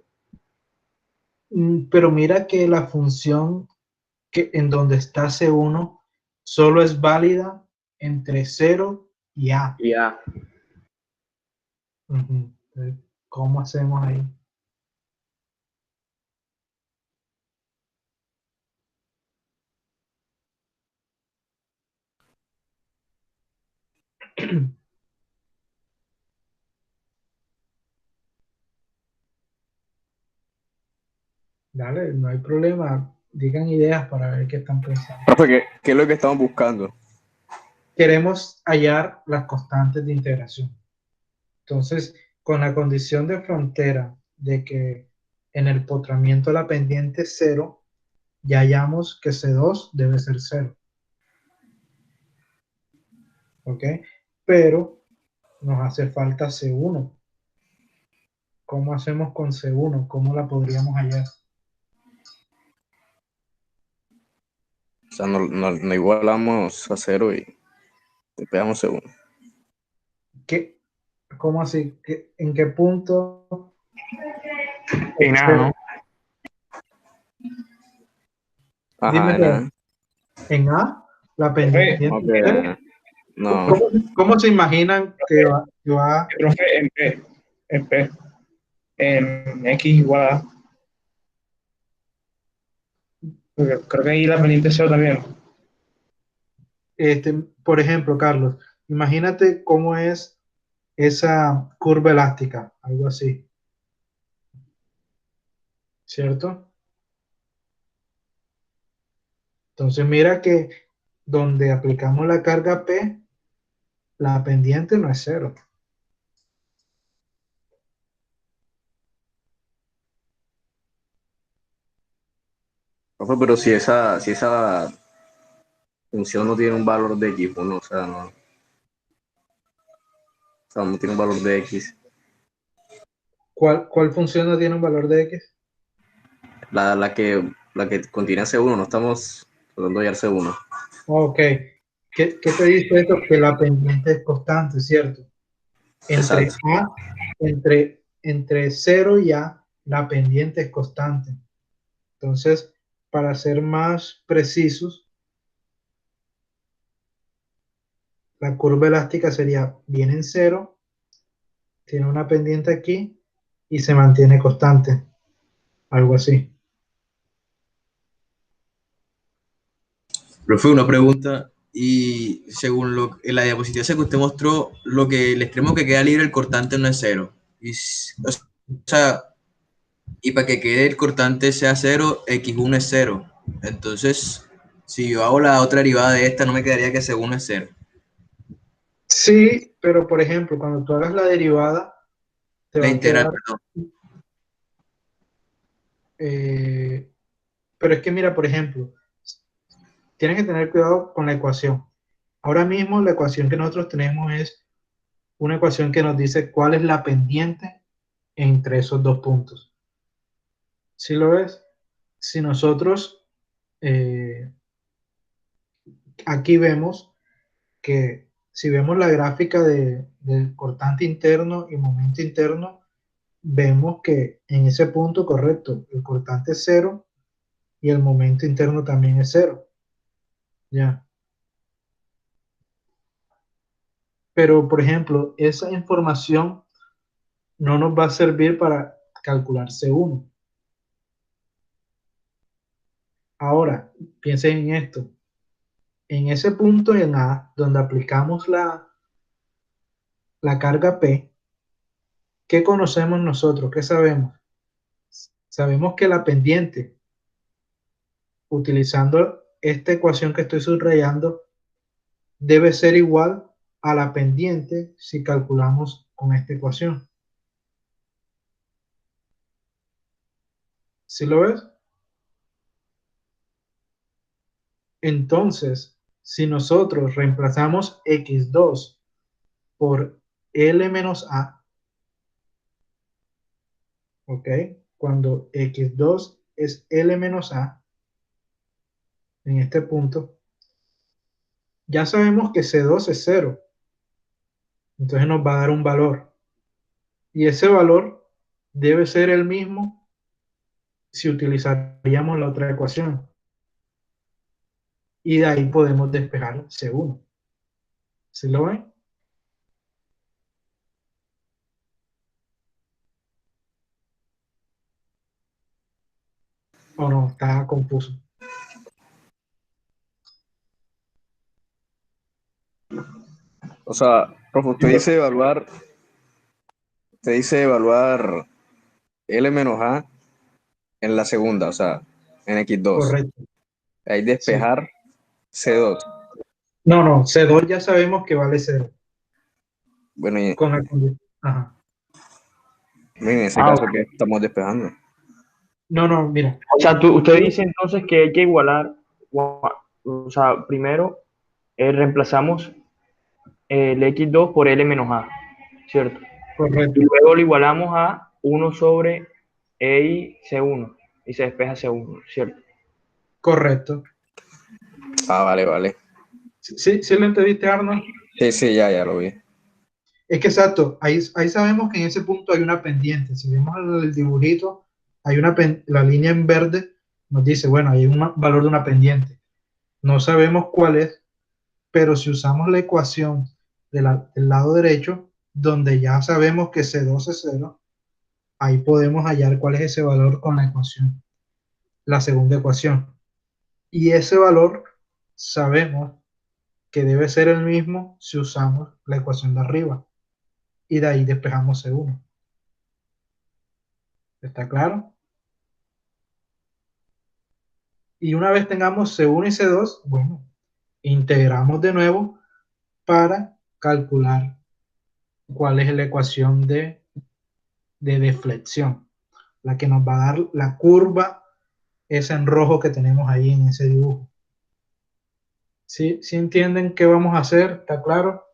Pero mira que la función que en donde está C1 solo es válida entre 0 y A. Y A. Ujú. Entonces, ¿cómo hacemos ahí? Dale, no hay problema. Digan ideas para ver qué están pensando. Profe, ¿qué es lo que estamos buscando? Queremos hallar las constantes de integración. Entonces, con la condición de frontera de que en el potramiento la pendiente es 0, ya hallamos que C2 debe ser 0. ¿Ok? Pero nos hace falta C1. ¿Cómo hacemos con C1? ¿Cómo la podríamos hallar? O sea, no igualamos a 0 y te pegamos segundo. ¿Qué? ¿Cómo así? ¿En qué punto? Y nada, ¿no? Dime, Ajá, nada. en A, la pendiente. Ok, no. ¿Cómo se imaginan que va? Profe, en P, en X igual a. Porque creo que ahí la pendiente es 0 también. Por ejemplo, Carlos, imagínate cómo es esa curva elástica, algo así, ¿cierto? Entonces mira que donde aplicamos la carga P, la pendiente no es 0. Profe, pero si esa función no tiene un valor de X, pues no, no tiene un valor de X. ¿Cuál función no tiene un valor de X? La que contiene C1, no estamos tratando de hallar C1. Ok. ¿Qué te dice esto? Que la pendiente es constante, ¿cierto? Entre Exacto. A, entre 0 y A, la pendiente es constante. Entonces, para ser más precisos, la curva elástica sería, viene en 0, tiene una pendiente aquí y se mantiene constante. Algo así. Profe, una pregunta y según en la diapositiva esa que usted mostró, el extremo que queda libre, el cortante no es cero. O sea, y para que quede el cortante sea cero, x1 es cero. Entonces, si yo hago la otra derivada de esta, no me quedaría que c1 es cero. Sí, pero por ejemplo, cuando tú hagas la derivada, te La va a integral, quedar, perdón. pero es que mira, por ejemplo, tienes que tener cuidado con la ecuación. Ahora mismo la ecuación que nosotros tenemos es una ecuación que nos dice cuál es la pendiente entre esos dos puntos. ¿Sí lo ves? Si nosotros aquí vemos que si vemos la gráfica del cortante interno y momento interno, vemos que en ese punto correcto, el cortante es cero y el momento interno también es cero. Ya. Pero, por ejemplo, esa información no nos va a servir para calcular C1. Ahora, piensen en esto. En ese punto en A, donde aplicamos la carga P, ¿qué conocemos nosotros? ¿Qué sabemos? Sabemos que la pendiente, utilizando esta ecuación que estoy subrayando, debe ser igual a la pendiente si calculamos con esta ecuación. ¿Sí lo ves? Entonces, si nosotros reemplazamos x2 por L menos A, ¿ok? Cuando x2 es L menos A, en este punto, ya sabemos que C2 es 0. Entonces nos va a dar un valor. Y ese valor debe ser el mismo si utilizaríamos la otra ecuación. Y de ahí podemos despejar C1. ¿Sí lo ven? ¿O no? Está confuso. O sea, profe, usted dice evaluar L menos A en la segunda, o sea, en X2. Correcto. Ahí Sí. despejar C2. No, C2 ya sabemos que vale 0. Bueno, y Con la condición. Ajá. en ese Ah, caso ok. que estamos despejando. No, mira. O sea, usted dice entonces que hay que igualar, o sea, primero reemplazamos el x2 por L menos A, ¿cierto? Correcto. Y luego lo igualamos a 1 sobre EI C1 y se despeja C1, ¿cierto? Correcto. Ah, vale. ¿Sí lo entendiste, Arnold? Sí, ya lo vi. Es que exacto, ahí sabemos que en ese punto hay una pendiente. Si vemos el dibujito, hay la línea en verde nos dice, bueno, hay un valor de una pendiente. No sabemos cuál es, pero si usamos la ecuación del lado derecho, donde ya sabemos que C2 es 0, ahí podemos hallar cuál es ese valor con la ecuación, la segunda ecuación. Y ese valor sabemos que debe ser el mismo si usamos la ecuación de arriba. Y de ahí despejamos C1. ¿Está claro? Y una vez tengamos C1 y C2, bueno, integramos de nuevo para calcular cuál es la ecuación de deflexión, la que nos va a dar la curva esa en rojo que tenemos ahí en ese dibujo. ¿Sí entienden qué vamos a hacer? ¿Está claro?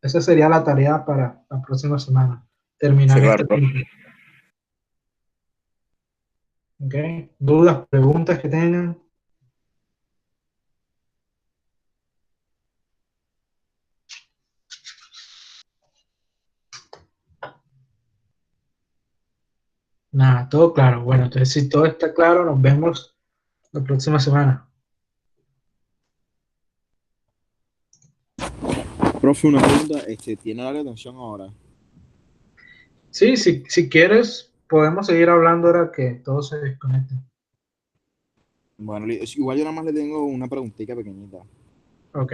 Esa sería la tarea para la próxima semana. Terminar Sí, claro, este punto. ¿Ok? ¿Dudas, preguntas que tengan? Nada, todo claro. Bueno, entonces si todo está claro, nos vemos la próxima semana. Profe, una pregunta, ¿tiene larga atención ahora? Sí, si quieres, podemos seguir hablando ahora que todos se desconecten. Bueno, igual yo nada más le tengo una preguntita pequeñita. Ok.